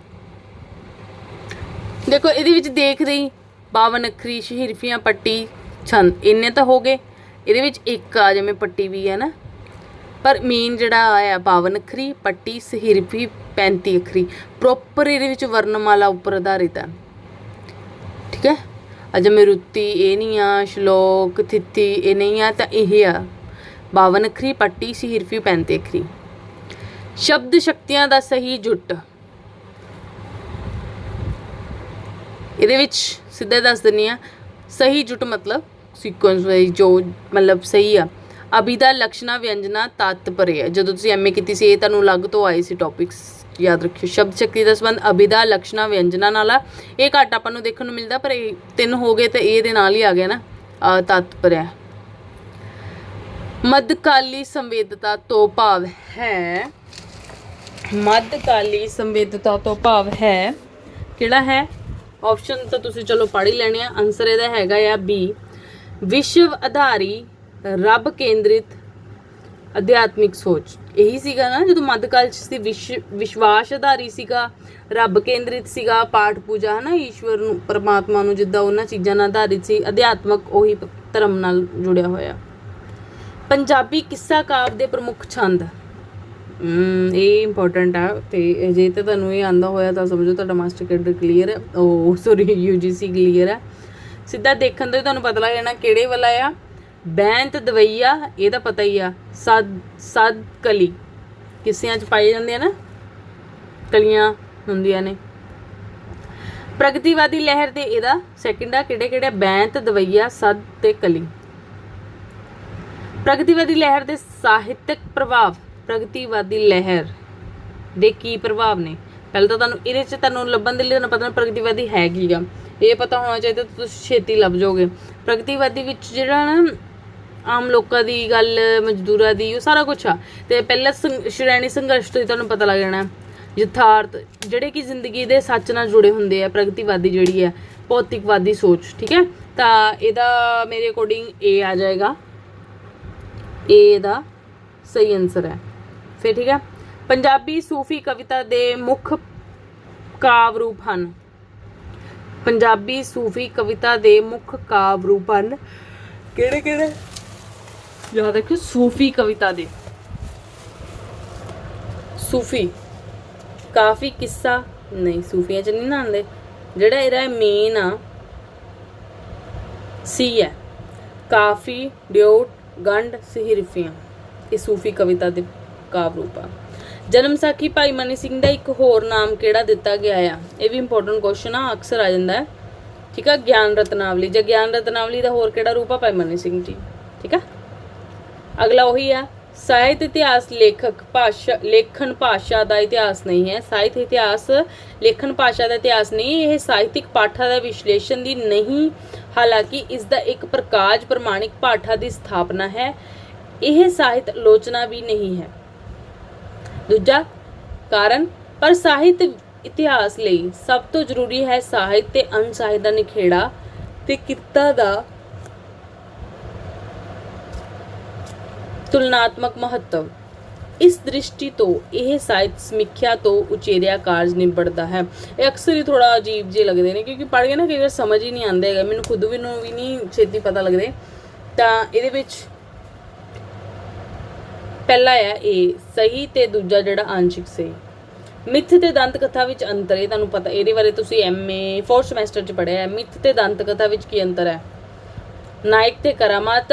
ਦੇਖੋ ਇਹਦੇ ਵਿੱਚ ਦੇਖਦੇ ਹੀ 52 ਅੱਖਰੀ, ਸ਼ਹੀਰਫੀਆਂ, ਪੱਟੀ, ਛੰਦ ਇੰਨੇ ਤਾਂ ਹੋ ਗਏ। ਇਹਦੇ ਵਿੱਚ ਇੱਕ ਆ ਜਿਵੇਂ ਪੱਟੀ ਵੀ ਹੈ ਨਾ, ਪਰ ਮੇਨ ਜਿਹੜਾ ਆਇਆ 52 ਅੱਖਰੀ, ਪੱਟੀ, ਸ਼ਹੀਰਫੀ, 35 ਅੱਖਰੀ ਪ੍ਰੋਪਰ ਇਹਦੇ ਵਿੱਚ ਵਰਣਮਾਲਾ ਉੱਪਰ ਆਧਾਰਿਤ ਹੈ। ਠੀਕ ਹੈ, ਜਿਵੇਂ ਰੁੱਤੀ ਇਹ ਨਹੀਂ ਆ, ਸ਼ਲੋਕ, ਥਿੱਤੀ ਇਹ ਨਹੀਂ ਆ, ਤਾਂ ਇਹ ਆ 52 ਅੱਖਰੀ, ਪੱਟੀ, ਸ਼ਹੀਰਫੀ, 35 ਅੱਖਰੀ। ਸ਼ਬਦ ਸ਼ਕਤੀਆਂ ਦਾ ਸਹੀ ਜੁੱਟ। ਇਹਦੇ ਵਿੱਚ ਸਿੱਧਾ ਦੱਸ ਦਿੰਦੀ ਹਾਂ, ਸਹੀ ਜੁੱਟ ਮਤਲਬ ਸੀਕੁਐਂਸ ਵਾਈਜ਼ ਜੋ ਮਤਲਬ ਸਹੀ ਆ। ਅਭਿਦਾ, ਲਕਸ਼ਣਾ, ਵਿਅੰਜਨਾ, ਤਾਤਪਰਯ। ਜਦੋਂ ਤੁਸੀਂ ਐਮਏ ਕੀਤੀ ਸੀ ਇਹ ਤੁਹਾਨੂੰ ਅਲੱਗ ਤੋਂ ਆਏ ਸੀ ਟੌਪਿਕਸ, ਯਾਦ ਰੱਖਿਓ। ਸ਼ਬਦ ਸ਼ਕਤੀ ਦਾ ਸੰਬੰਧ ਅਭਿਦਾ, ਲਕਸ਼ਣਾ, ਵਿਅੰਜਨਾ ਨਾਲ ਆ। ਇਹ ਘੱਟ ਆਪਾਂ ਨੂੰ ਦੇਖਣ ਨੂੰ ਮਿਲਦਾ, ਪਰ ਇਹ 3 ਹੋ ਗਏ ਤੇ ਇਹਦੇ ਨਾਲ ਹੀ ਆ ਗਿਆ ਨਾ ਤਾਤਪਰਯ। ਮੱਧਕਾਲੀ ਸੰਵੇਦਤਾ ਤੋਂ ਭਾਵ ਹੈ, ਮੱਧਕਾਲੀ ਸੰਵੇਦਤਾ ਤੋਂ ਭਾਵ ਹੈ ਕਿਹੜਾ ਹੈ? ਆਪਸ਼ਨ ਤਾਂ ਤੁਸੀਂ ਚਲੋ ਪੜ੍ਹ ਹੀ ਲੈਣੇ ਆ। ਆਨਸਰ ਇਹਦਾ ਹੈਗਾ ਆ ਬੀ, ਵਿਸ਼ਵ ਆਧਾਰੀ ਰੱਬ ਕੇਂਦਰਿਤ ਅਧਿਆਤਮਿਕ ਸੋਚ। ਇਹੀ ਸੀਗਾ ਨਾ ਜਦੋਂ ਮੱਧਕਾਲ 'ਚ ਸੀ, ਵਿਸ਼ਵਾਸ ਆਧਾਰੀ ਸੀਗਾ, ਰੱਬ ਕੇਂਦਰਿਤ ਸੀਗਾ, ਪਾਠ ਪੂਜਾ ਹੈ ਨਾ, ਈਸ਼ਵਰ ਨੂੰ, ਪਰਮਾਤਮਾ ਨੂੰ, ਜਿੱਦਾਂ ਉਹਨਾਂ ਚੀਜ਼ਾਂ ਨਾਲ ਆਧਾਰਿਤ ਸੀ। ਅਧਿਆਤਮਕ ਉਹੀ ਧਰਮ ਨਾਲ ਜੁੜਿਆ ਹੋਇਆ। ਪੰਜਾਬੀ ਕਿੱਸਾ ਕਾਵਿ ਦੇ ਪ੍ਰਮੁੱਖ ਛੰਦ। ਇਹ ਇੰਪੋਰਟੈਂਟ ਆ, ਤੇ ਜੇ ਤਾਂ ਤੁਹਾਨੂੰ ਇਹ ਆਉਂਦਾ ਹੋਇਆ ਤਾਂ ਸਮਝੋ ਤੁਹਾਡਾ ਮਾਸਟਰ ਕੈਡਰ ਕਲੀਅਰ ਹੈ, UGC ਕਲੀਅਰ ਹੈ। ਸਿੱਧਾ ਦੇਖਣ ਤੋਂ ਤੁਹਾਨੂੰ ਪਤਾ ਲੱਗ ਜਾਣਾ ਕਿਹੜੇ ਵਾਲਾ ਆ। ਬੈਂਤ ਦਵਈਆ ਇਹ ਤਾਂ ਪਤਾ ਹੀ ਆ। ਸਦ ਕਲੀ ਕਿੱਸਿਆਂ 'ਚ ਪਾਏ ਜਾਂਦੇ ਆ ਨਾ, ਕਲੀਆਂ ਹੁੰਦੀਆਂ ਨੇ। ਪ੍ਰਗਤੀਵਾਦੀ ਲਹਿਰ ਦੇ ਇਹਦਾ ਸੈਕਿੰਡ ਆ। ਕਿਹੜੇ ਬੈਂਤ, ਦਵਈਆ, ਸਦ ਤੇ ਕਲੀ। ਪ੍ਰਗਤੀਵਾਦੀ ਲਹਿਰ ਦੇ ਸਾਹਿਤਕ ਪ੍ਰਭਾਵ। ਪ੍ਰਗਤੀਵਾਦੀ ਲਹਿਰ ਦੇ ਕੀ ਪ੍ਰਭਾਵ ਨੇ? ਪਹਿਲਾਂ ਤਾਂ ਤੁਹਾਨੂੰ ਇਹਦੇ 'ਚ ਤੁਹਾਨੂੰ ਲੱਭਣ ਦੇ ਲਈ ਤੁਹਾਨੂੰ ਪਤਾ ਪ੍ਰਗਤੀਵਾਦੀ ਹੈ ਕੀ ਆ, ਇਹ ਪਤਾ ਹੋਣਾ ਚਾਹੀਦਾ, ਤੁਸੀਂ ਛੇਤੀ ਲੱਭ ਜਾਓਗੇ। ਪ੍ਰਗਤੀਵਾਦੀ ਵਿੱਚ ਜਿਹੜਾ ਨਾ ਆਮ ਲੋਕਾਂ ਦੀ ਗੱਲ, ਮਜ਼ਦੂਰਾਂ ਦੀ, ਉਹ ਸਾਰਾ ਕੁਛ ਆ। ਤੇ ਪਹਿਲਾਂ ਸ਼੍ਰੇਣੀ ਸੰਘਰਸ਼ ਤੋਂ ਹੀ ਤੁਹਾਨੂੰ ਪਤਾ ਲੱਗ ਜਾਣਾ। ਯਥਾਰਥ ਜਿਹੜੇ ਕਿ ਜ਼ਿੰਦਗੀ ਦੇ ਸੱਚ ਨਾਲ ਜੁੜੇ ਹੁੰਦੇ ਆ। ਪ੍ਰਗਤੀਵਾਦੀ ਜਿਹੜੀ ਹੈ ਭੌਤਿਕਵਾਦੀ ਸੋਚ। ਠੀਕ ਹੈ, ਤਾਂ ਇਹਦਾ ਮੇਰੇ ਅਕੋਰਡਿੰਗ ਇਹ ਆ ਜਾਏਗਾ, ਇਹ ਇਹਦਾ ਸਹੀ ਆਨਸਰ ਹੈ। ਫਿਰ ਠੀਕ ਹੈ, ਪੰਜਾਬੀ ਸੂਫੀ ਕਵਿਤਾ ਦੇ ਮੁੱਖ ਕਾਵਿ ਰੂਪ ਹਨ। ਪੰਜਾਬੀ ਸੂਫੀ ਕਵਿਤਾ ਦੇ ਮੁੱਖ ਕਾਵਿ ਰੂਪ ਹਨ ਕਿਹੜੇ? ਯਾਦ ਰੱਖਿਓ, ਸੂਫੀ ਕਵਿਤਾ ਦੇ। ਸੂਫੀ ਕਾਫੀ, ਕਿੱਸਾ ਨਹੀਂ, ਸੂਫੀਆਂ 'ਚ ਨਹੀਂ ਨਾ ਆਉਂਦੇ। ਜਿਹੜਾ ਇਹਦਾ ਮੇਨ ਆ ਸੀ ਹੈ ਕਾਫੀ, ਡਿਓਟ, ਗੰਢ, ਸਿਹਰਫੀਆਂ। ਇਹ ਸੂਫੀ ਕਵਿਤਾ ਦੇ ਕਾਵਿ ਰੂਪ ਆ। ਜਨਮ ਸਾਖੀ ਭਾਈ ਮਨੀ ਸਿੰਘ ਦਾ ਇੱਕ ਹੋਰ ਨਾਮ ਕਿਹੜਾ ਦਿੱਤਾ ਗਿਆ ਆ? ਇਹ ਵੀ ਇੰਪੋਰਟੈਂਟ ਕੁਐਸਚਨ ਆ, ਅਕਸਰ ਆ ਜਾਂਦਾ ਹੈ। ਠੀਕ ਆ, ਗਿਆਨ ਰਤਨਾਵਲੀ। ਜਾਂ ਗਿਆਨ ਰਤਨਾਵਲੀ ਦਾ ਹੋਰ ਕਿਹੜਾ ਰੂਪ ਆ? ਭਾਈ ਮਨੀ ਸਿੰਘ ਜੀ। ਠੀਕ ਆ, ਅਗਲਾ ਉਹੀ ਆ ਸਾਹਿਤ ਇਤਿਹਾਸ। ਲੇਖਣ ਭਾਸ਼ਾ ਦਾ ਇਤਿਹਾਸ ਨਹੀਂ ਹੈ। ਸਾਹਿਤ ਇਤਿਹਾਸ ਲੇਖਣ ਭਾਸ਼ਾ ਦਾ ਇਤਿਹਾਸ ਨਹੀਂ, ਇਹ ਸਾਹਿਤਿਕ ਪਾਠਾਂ ਦਾ ਵਿਸ਼ਲੇਸ਼ਣ ਦੀ ਨਹੀਂ, ਹਾਲਾਂਕਿ ਇਸ ਦਾ ਇੱਕ ਪ੍ਰਕਾਸ਼ ਪ੍ਰਮਾਣਿਕ ਪਾਠਾਂ ਦੀ ਸਥਾਪਨਾ ਹੈ। ਇਹ ਸਾਹਿਤ ਆਲੋਚਨਾ ਵੀ ਨਹੀਂ ਹੈ। ਦੂਜਾ ਕਾਰਨ, ਪਰ ਸਾਹਿਤ ਇਤਿਹਾਸ ਲਈ ਸਭ ਤੋਂ ਜ਼ਰੂਰੀ ਹੈ ਸਾਹਿਤ ਤੇ ਅਣਸਾਹਿਤ ਦਾ ਨਿਖੇੜਾ ਤੇ ਕਿੱਤਾ ਦਾ ਤੁਲਨਾਤਮਕ ਮਹੱਤਵ। ਇਸ ਦ੍ਰਿਸ਼ਟੀ ਤੋਂ ਇਹ ਸਾਹਿਤ ਸਮੀਖਿਆ ਤੋਂ ਉਚੇਰਿਆ ਕਾਰਜ ਨਿਬੜਦਾ ਹੈ। ਇਹ ਅਕਸਰ ਹੀ ਥੋੜਾ ਅਜੀਬ ਜਿਹੇ ਲੱਗਦੇ ਨੇ ਕਿਉਂਕਿ ਪੜ੍ਹ ਕੇ ਨਾ ਕਈ ਵਾਰ ਸਮਝ ਹੀ ਨਹੀਂ ਆਉਂਦੇ ਹੈਗਾ, ਮੈਨੂੰ ਖੁਦ ਵੀ ਨੂੰ ਵੀ ਨਹੀਂ ਛੇਤੀ ਪਤਾ ਲੱਗਦੇ। ਤਾਂ ਇਹਦੇ ਵਿੱਚ ਪਹਿਲਾ ਆ ਇਹ ਸਹੀ ਤੇ ਦੂਜਾ ਜਿਹੜਾ ਆਂਸ਼ਿਕ ਸਹੀ। ਮਿੱਥ ਤੇ ਦੰਤ ਕਥਾ ਵਿੱਚ ਅੰਤਰ, ਇਹ ਤੁਹਾਨੂੰ ਪਤਾ, ਇਹਦੇ ਬਾਰੇ ਤੁਸੀਂ MA 4th ਸਮੈਸਟਰ 'ਚ ਪੜ੍ਹਿਆ ਹੈ। ਮਿੱਥ ਤੇ ਦੰਤ ਕਥਾ ਵਿੱਚ ਕੀ ਅੰਤਰ ਹੈ? ਨਾਇਕ ਤੇ ਕਰਾਮਾਤ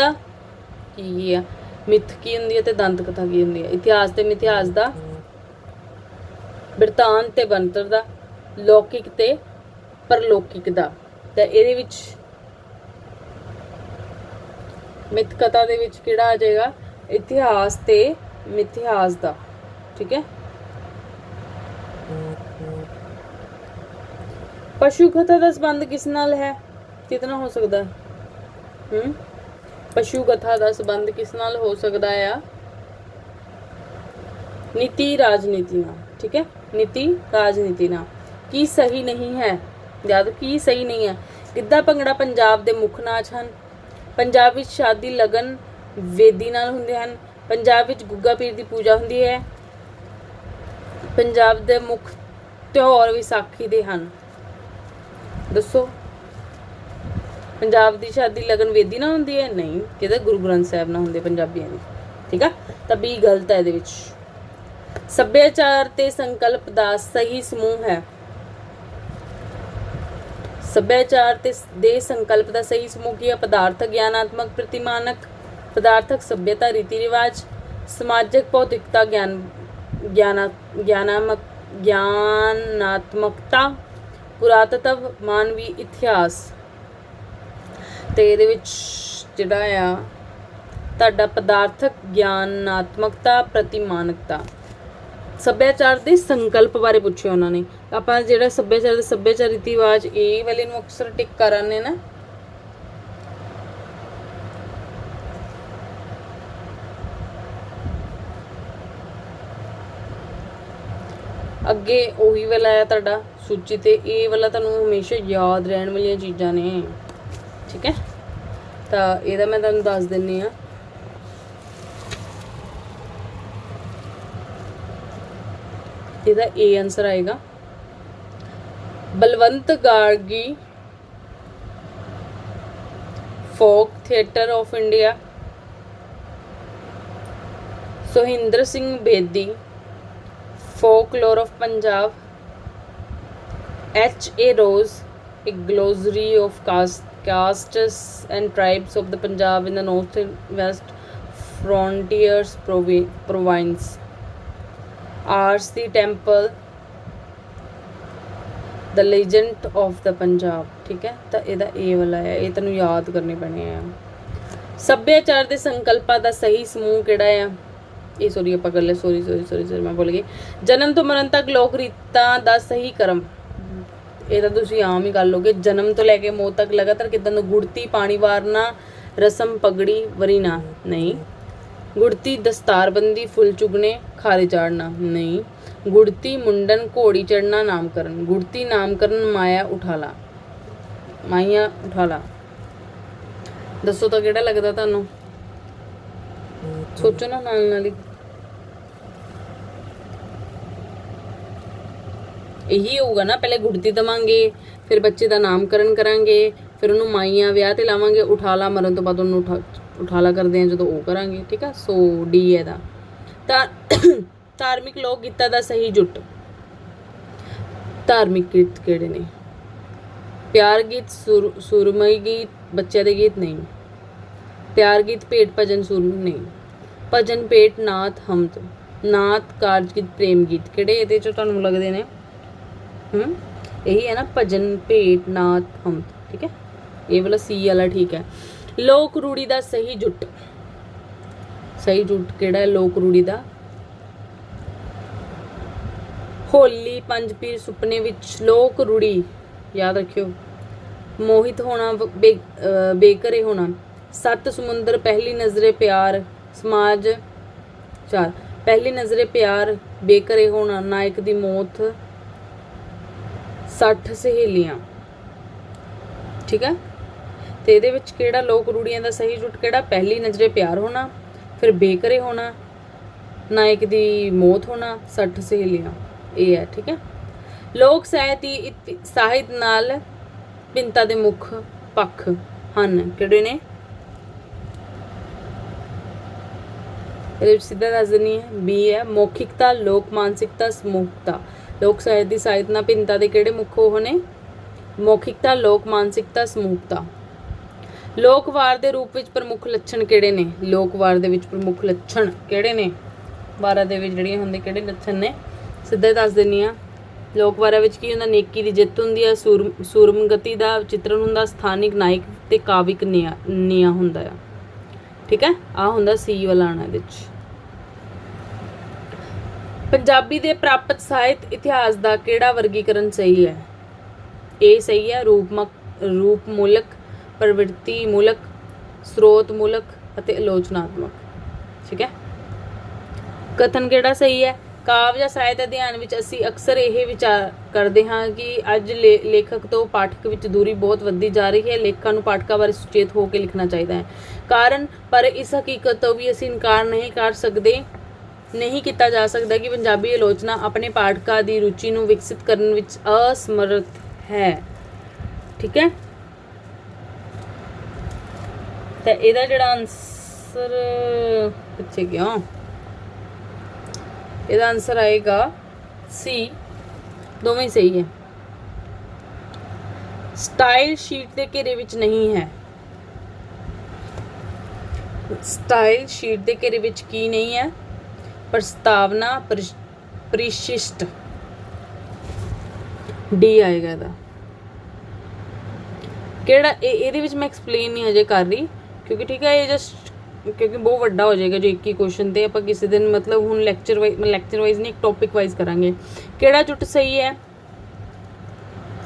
ਕੀ ਆ, ਮਿੱਥ ਕੀ ਹੁੰਦੀ ਹੈ ਤੇ ਦੰਤ ਕਥਾ ਕੀ ਹੁੰਦੀ ਹੈ? ਇਤਿਹਾਸ ਤੇ ਮਿਥਿਹਾਸ ਦਾ, ਬਿਰਤਾਂਤ ਤੇ ਬਣਤਰ ਦਾ, ਲੌਕਿਕ ਤੇ ਪਰਲੌਕਿਕ ਦਾ। ਤਾਂ ਇਹਦੇ ਵਿੱਚ ਮਿੱਥ ਕਥਾ ਦੇ ਵਿੱਚ ਕਿਹੜਾ ਆ ਜਾਏਗਾ? ਇਤਿਹਾਸ ਤੇ ਮਿਥਿਹਾਸ ਦਾ। ਠੀਕ ਹੈ। ਪਸ਼ੂ ਕਥਾ ਦਾ ਸੰਬੰਧ ਕਿਸ ਨਾਲ ਹੈ? ਕਿਤਨਾ ਹੋ ਸਕਦਾ ਹੈ? ਪਸ਼ੂ ਕਥਾ ਦਾ ਸੰਬੰਧ ਕਿਸ ਨਾਲ ਹੋ ਸਕਦਾ ਆ? ਨੀਤੀ ਰਾਜਨੀਤੀ ਨਾਲ। ਠੀਕ ਹੈ, ਨੀਤੀ ਰਾਜਨੀਤੀ ਨਾਲ। ਕੀ ਸਹੀ ਨਹੀਂ ਹੈ? ਯਾਦ, ਕੀ ਸਹੀ ਨਹੀਂ ਹੈ? ਗਿੱਧਾ ਭੰਗੜਾ ਪੰਜਾਬ ਦੇ ਮੁੱਖ ਨਾਚ ਹਨ। ਪੰਜਾਬ ਵਿੱਚ ਸ਼ਾਦੀ ਲਗਨ ਵੇਦੀ ਨਾਲ ਹੁੰਦੇ ਹਨ। ਪੰਜਾਬ ਵਿੱਚ ਗੁੱਗਾ ਪੀਰ ਦੀ ਪੂਜਾ ਹੁੰਦੀ ਹੈ। ਪੰਜਾਬ ਦੇ ਮੁੱਖ ਤਿਉਹਾਰ ਵਿਸਾਖੀ ਦੇ ਹਨ। ਦੱਸੋ, ਪੰਜਾਬ ਦੀ ਸ਼ਾਦੀ ਲਗਨ ਵੇਦੀ ਨਾਲ ਹੁੰਦੀ ਹੈ? ਨਹੀਂ, ਕਿਤੇ ਗੁਰੂ ਗ੍ਰੰਥ ਸਾਹਿਬ ਨਾਲ ਹੁੰਦੇ ਪੰਜਾਬੀਆਂ ਦੀ। ਠੀਕ ਆ, ਤਾਂ B ਗਲਤ ਹੈ ਇਹਦੇ ਵਿੱਚ। ਸੱਭਿਆਚਾਰ ਤੇ ਸੰਕਲਪ ਦਾ ਸਹੀ ਸਮੂਹ ਹੈ। ਸੱਭਿਆਚਾਰ ਤੇ ਦੇ ਸੰਕਲਪ ਦਾ ਸਹੀ ਸਮੂਹ ਕੀ ਹੈ? ਪਦਾਰਥਕ, ਗਿਆਨਾਤਮਕ, ਪ੍ਰਤਿਮਾਨਕ। ਪਦਾਰਥਕ ਸੱਭਿਅਤਾ, ਰੀਤੀ ਰਿਵਾਜ। ਸਮਾਜਿਕ ਭੌਤਿਕਤਾ, ਗਿਆਨਾਤਮਕਤਾ। ਪੁਰਾਤਤਵ, ਮਾਨਵੀ ਇਤਿਹਾਸ। ਤੇ ਇਹਦੇ ਵਿੱਚ ਜਿਹੜਾ ਆ ਤੁਹਾਡਾ ਪਦਾਰਥਕ, ਗਿਆਨਾਤਮਕਤਾ, ਪ੍ਰਤਿਮਾਨਕਤਾ। ਸੱਭਿਆਚਾਰ ਦੇ ਸੰਕਲਪ ਬਾਰੇ ਪੁੱਛਿਆ ਉਹਨਾਂ ਨੇ। ਆਪਾਂ ਜਿਹੜਾ ਸੱਭਿਆਚਾਰ ਦੇ ਸੱਭਿਆਚਾਰ ਰੀਤੀ ਰਿਵਾਜ ਇਹ ਵਾਲੇ ਨੂੰ ਅਕਸਰ ਟਿਕ ਕਰਾਂਗੇ ਨਾ। ਅੱਗੇ ਉਹੀ ਵਾਲਾ ਹੈ ਤੁਹਾਡਾ ਸੂਚੀ ਤੇ, ਇਹ ਵਾਲਾ ਤੁਹਾਨੂੰ ਹਮੇਸ਼ਾ ਯਾਦ ਰਹਿਣ ਵਾਲੀਆਂ ਚੀਜ਼ਾਂ ਨੇ। ਠੀਕ ਹੈ, ਤਾਂ ਇਹਦਾ ਮੈਂ ਤੁਹਾਨੂੰ ਦੱਸ ਦਿੰਨੀ ਆ। ਇਹਦਾ A ਆਨਸਰ ਆਏਗਾ। Balwant Gargi folk theatre of India. Sohinder Singh Bedi folklore of Punjab. H.A. Rose, a glossary of castes and tribes of the Punjab in the north and west frontiers province. R.C. Temple, The Legend of the Punjab। ਠੀਕ ਹੈ, ਤਾਂ ਇਹਦਾ A ਵਾਲਾ ਹੈ, ਇਹ ਤੁਹਾਨੂੰ ਯਾਦ ਕਰਨੇ ਪੈਣੇ ਆ। ਸੱਭਿਆਚਾਰ ਦੇ ਸੰਕਲਪਾਂ ਦਾ ਸਹੀ ਸਮੂਹ ਕਿਹੜਾ ਆ? ਇਹ ਸੋਰੀ ਆਪਾਂ ਕਰ ਲਿਆ, ਸੋਰੀ ਮੈਂ ਭੁੱਲ ਗਈ। ਜਨਮ ਤੋਂ ਮਰਨ ਤੱਕ ਲੋਕ ਰੀਤਾਂ ਦਾ ਸਹੀ ਕਰਮ, ਇਹ ਤਾਂ ਤੁਸੀਂ ਆਮ ਹੀ ਕਰ ਲੋਗੇ। ਜਨਮ ਤੋਂ ਲੈ ਕੇ ਮੌਤ ਤੱਕ ਲਗਾਤਾਰ ਕਿੱਦਾਂ ਦਾ? ਗੁੜਤੀ, ਪਾਣੀ ਵਾਰਨਾ, ਰਸਮ, ਪਗੜੀ, ਵਰੀਨਾ। ਨਹੀਂ। ਗੁੜਤੀ, ਦਸਤਾਰਬੰਦੀ, ਫੁੱਲ ਚੁਗਣੇ, ਖਾਰੇ ਚਾੜਨਾ। ਨਹੀਂ। ਗੁੜਤੀ, ਮੁੰਡਨ, ਘੋੜੀ ਚੜਨਾ, ਨਾਮਕਰਨ। ਗੁੜਤੀ, ਨਾਮਕਰਨ, ਮਾਇਆ ਉਠਾਲਾ, ਮਾਈਆ ਉਠਾਲਾ। ਦੱਸੋ ਤਾਂ ਕਿਹੜਾ ਲੱਗਦਾ ਤੁਹਾਨੂੰ? ਸੋਚੋ ਨਾ ਨਾਲ ਨਾਲ ਹੀ। ਇਹੀ ਹੋਊਗਾ ਨਾ, ਪਹਿਲੇ ਗੁੜਤੀ ਦਵਾਂਗੇ, ਫਿਰ ਬੱਚੇ ਦਾ ਨਾਮਕਰਨ ਕਰਾਂਗੇ, ਫਿਰ ਉਹਨੂੰ ਮਾਈਆਂ ਵਿਆਹ ਤੇ ਲਾਵਾਂਗੇ, ਉਠਾਲਾ ਮਰਨ ਤੋਂ ਬਾਅਦ ਉਹਨੂੰ ਉਠਾਲਾ ਕਰਦੇ ਆ ਜਦੋਂ ਉਹ ਕਰਾਂਗੇ। ਠੀਕ ਆ, ਸੋ D ਇਹਦਾ। ਤਾਂ ਧਾਰਮਿਕ ਲੋਕ ਗੀਤਾਂ ਦਾ ਸਹੀ ਜੁੱਟ। ਧਾਰਮਿਕ ਗੀਤ ਕਿਹੜੇ ਨੇ? ਪਿਆਰ ਗੀਤ, ਸੁਰਮਈ ਗੀਤ, ਬੱਚਿਆਂ ਦੇ ਗੀਤ ਨਹੀਂ। ਪਿਆਰ ਗੀਤ, ਭੇਟ, ਭਜਨ, ਸੁਰ ਨਹੀਂ। ਭਜਨ, ਭੇਟ, ਨਾਤ, ਹਮਦ। ਨਾਤ, ਕਾਰਜ ਗੀਤ, ਪ੍ਰੇਮ ਗੀਤ। ਕਿਹੜੇ ਇਹਦੇ ਚੋਂ ਤੁਹਾਨੂੰ ਲੱਗਦੇ ਨੇ? ਇਹੀ ਹੈ ਨਾ, ਭਜਨ, ਭੇਟ, ਨਾਤ, ਹਮਦ। ਠੀਕ ਹੈ, ਇਹ ਵਾਲਾ C ਵਾਲਾ ਠੀਕ ਹੈ। ਲੋਕ ਰੂੜੀ ਦਾ ਸਹੀ ਜੁੱਟ। ਸਹੀ ਜੁੱਟ ਕਿਹੜਾ ਹੈ ਲੋਕ ਰੂੜੀ ਦਾ? ਹੋਲੀ, ਪੰਜ ਪੀਰ, ਸੁਪਨੇ ਵਿੱਚ। ਲੋਕ ਰੂੜੀ ਯਾਦ ਰੱਖਿਓ। ਮੋਹਿਤ ਹੋਣਾ, ਬੇਘਰੇ ਹੋਣਾ। ਸੱਤ ਸਮੁੰਦਰ, ਪਹਿਲੀ ਨਜ਼ਰੇ ਪਿਆਰ। ਸਮਾਜ 4, ਪਹਿਲੀ ਨਜ਼ਰੇ ਪਿਆਰ, ਬੇਘਰੇ ਹੋਣਾ, ਨਾਇਕ ਦੀ ਮੌਤ, 60 ਸਹੇਲੀਆਂ। ਠੀਕ ਹੈ, ਤੇ ਇਹਦੇ ਵਿੱਚ ਕਿਹੜਾ ਲੋਕ ਰੂੜੀਆਂ ਦਾ ਸਹੀ ਝੂਠ ਕਿਹੜਾ? ਪਹਿਲੀ ਨਜ਼ਰੇ ਪਿਆਰ ਹੋਣਾ, ਫਿਰ ਬੇਕਰੇ ਹੋਣਾ, ਨਾਇਕ ਦੀ ਮੌਤ ਹੋਣਾ, 60 ਸਹੇਲੀਆਂ, ਇਹ ਹੈ। ਠੀਕ ਹੈ, ਲੋਕ ਸਾਹਿਤ ਨਾਲ ਭਿੰਨਤਾ ਦੇ ਮੁੱਖ ਪੱਖ ਹਨ ਕਿਹੜੇ ਨੇ? ਇਹਦੇ ਵਿੱਚ ਸਿੱਧਾ ਦੱਸ ਦਿੰਨੀ ਹੈ, ਬੀ ਹੈ ਮੌਖਿਕਤਾ, ਲੋਕ ਮਾਨਸਿਕਤਾ, ਸਮੂਹਤਾ। ਲੋਕ ਸਾਹਿਤ ਦੀ ਸਾਹਿਤ ਨਾਲ ਭਿੰਨਤਾ ਦੇ ਕਿਹੜੇ ਮੁੱਖ ਉਹ ਨੇ? ਮੌਖਿਕਤਾ, ਲੋਕ ਮਾਨਸਿਕਤਾ, ਸਮੂਹਤਾ। ਲੋਕਵਾਰ ਦੇ ਰੂਪ ਵਿੱਚ ਪ੍ਰਮੁੱਖ ਲੱਛਣ ਕਿਹੜੇ ਨੇ? ਲੋਕਵਾਰ ਦੇ ਵਿੱਚ ਪ੍ਰਮੁੱਖ ਲੱਛਣ ਕਿਹੜੇ ਨੇ? ਵਾਰਾਂ ਦੇ ਵਿੱਚ ਜਿਹੜੀਆਂ ਹੁੰਦੇ ਕਿਹੜੇ ਲੱਛਣ ਨੇ? ਸਿੱਧਾ ਹੀ ਦੱਸ ਦਿੰਨੀ ਆ। ਲੋਕਵਾਰਾਂ ਵਿੱਚ ਕੀ ਹੁੰਦਾ? ਨੇਕੀ ਦੀ ਜਿੱਤ ਹੁੰਦੀ ਹੈ, ਸੂਰਮਗਤੀ ਦਾ ਚਿੱਤਰਨ ਹੁੰਦਾ, ਸਥਾਨਿਕ ਨਾਇਕ ਤੇ ਕਾਵਿਕ ਨਿਆ ਹੁੰਦਾ ਆ। ਠੀਕ ਹੈ, ਆ ਹੁੰਦਾ ਸੀ ਵਾਲਾ ਆਣਾ ਇਹਦੇ ਵਿੱਚ। ਪੰਜਾਬੀ ਦੇ ਪ੍ਰਾਪਤ ਸਾਹਿਤ ਇਤਿਹਾਸ ਦਾ ਕਿਹੜਾ ਵਰਗੀਕਰਨ ਸਹੀ ਹੈ? ਇਹ ਸਹੀ ਹੈ ਰੂਪ ਮੂਲਕ, ਪ੍ਰਵਿਰਤੀ ਮੂਲਕ, ਸਰੋਤ ਮੂਲਕ ਅਤੇ ਆਲੋਚਨਾਤਮਕ। ਠੀਕ ਹੈ, ਕਥਨ ਕਿਹੜਾ ਸਹੀ ਹੈ? ਕਾਵਿ ਜਾਂ ਸਾਹਿਤ ਅਧਿਐਨ ਵਿੱਚ ਅਸੀਂ ਅਕਸਰ ਇਹ ਵਿਚਾਰ ਕਰਦੇ ਹਾਂ ਕਿ ਅੱਜ ਲੇਖਕ ਤੋਂ ਪਾਠਕ ਵਿੱਚ ਦੂਰੀ ਬਹੁਤ ਵੱਧਦੀ ਜਾ ਰਹੀ ਹੈ। ਲੇਖਕਾਂ ਨੂੰ ਪਾਠਕਾਂ ਬਾਰੇ ਸੁਚੇਤ ਹੋ ਕੇ ਲਿਖਣਾ ਚਾਹੀਦਾ ਹੈ। ਕਾਰਨ ਪਰ ਇਸ ਹਕੀਕਤ ਤੋਂ ਵੀ ਅਸੀਂ ਇਨਕਾਰ ਨਹੀਂ ਕੀਤਾ ਜਾ ਸਕਦਾ ਕਿ ਪੰਜਾਬੀ ਆਲੋਚਨਾ ਆਪਣੇ ਪਾਠਕਾਂ ਦੀ ਰੁਚੀ ਨੂੰ ਵਿਕਸਿਤ ਕਰਨ ਵਿੱਚ ਅਸਮਰਥ ਹੈ। ਠੀਕ ਹੈ, ਤੇ ਇਹਦਾ ਜਿਹੜਾ ਆਨਸਰ ਪਿੱਛੇ ਗਿਆ, ਇਹਦਾ ਆਨਸਰ ਆਏਗਾ ਸੀ, ਦੋਵੇਂ ਸਹੀ ਹੈ। ਸਟਾਈਲ ਸ਼ੀਟ ਦੇ ਘੇਰੇ ਵਿੱਚ ਨਹੀਂ ਹੈ। ਸਟਾਈਲ ਸ਼ੀਟ ਦੇ ਘੇਰੇ ਵਿੱਚ ਕੀ ਨਹੀਂ ਹੈ? ਪ੍ਰਸਤਾਵਨਾ, ਪਰਿਸ਼ਿਸ਼ਟ, ਡੀ ਆਏਗਾ ਇਹਦਾ। ਕਿਹੜਾ ਇਹਦੇ ਵਿੱਚ ਮੈਂ ਐਕਸਪਲੇਨ ਨਹੀਂ ਹਜੇ ਕਰ ਰਹੀ ਕਿਉਂਕਿ ਠੀਕ ਹੈ, ਇਹ ਜਸਟ ਕਿਉਂਕਿ ਬਹੁਤ ਵੱਡਾ ਹੋ ਜਾਏਗਾ ਜੇ ਇੱਕ ਹੀ ਕੁਐਸਚਨ ਤੇ ਆਪਾਂ ਕਿਸੇ ਦਿਨ ਮਤਲਬ ਹੁਣ ਲੈਕਚਰ ਵਾਈਜ਼ ਨਹੀਂ, ਇੱਕ ਟੌਪਿਕ ਵਾਈਜ਼ ਕਰਾਂਗੇ। ਕਿਹੜਾ ਝੁੱਟ ਸਹੀ ਹੈ?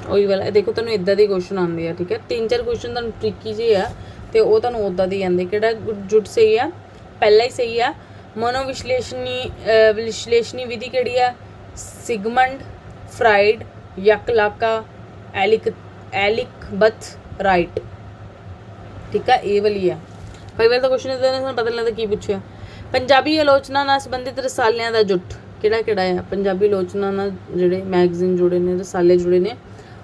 ਉਹੀ ਵਾਲਾ ਦੇਖੋ, ਤੁਹਾਨੂੰ ਇਦਾਂ ਦੇ ਕੁਐਸਚਨ ਆਉਂਦੇ ਆ। ਠੀਕ ਹੈ, 3-4 ਕੁਐਸਚਨ ਤੁਹਾਨੂੰ ਟ੍ਰਿਕੀ ਜਿਹੇ ਆ ਤੇ ਉਹ ਤੁਹਾਨੂੰ ਉਦਾਂ ਦੇ ਆਉਂਦੇ। ਕਿਹੜਾ ਝੁੱਟ ਸਹੀ ਆ? ਪਹਿਲਾ ਹੀ ਸਹੀ ਆ। ਵਿਸ਼ਲੇਸ਼ਣੀ ਵਿਧੀ ਕਿਹੜੀ ਆ? ਸਿਗਮੰਡ ਫਰਾਇਡ, ਯਕਲਾਕਾ, ਐਲਿਕਬਥ ਰਾਈਟ। ਠੀਕ ਆ, ਇਹ ਵਾਲੀ ਆ। ਕਈ ਵਾਰ ਤਾਂ ਕੁਐਸਚਨ ਇਹਦਾ ਸਾਨੂੰ ਪਤਾ ਨਹੀਂ ਲੱਗਦਾ ਕੀ ਪੁੱਛਿਆ। ਪੰਜਾਬੀ ਆਲੋਚਨਾ ਨਾਲ ਸੰਬੰਧਿਤ ਰਸਾਲਿਆਂ ਦਾ ਜੁੱਟ ਕਿਹੜਾ ਆ? ਪੰਜਾਬੀ ਆਲੋਚਨਾ ਨਾਲ ਜਿਹੜੇ ਮੈਗਜ਼ੀਨ ਜੁੜੇ ਨੇ, ਰਸਾਲੇ ਜੁੜੇ ਨੇ,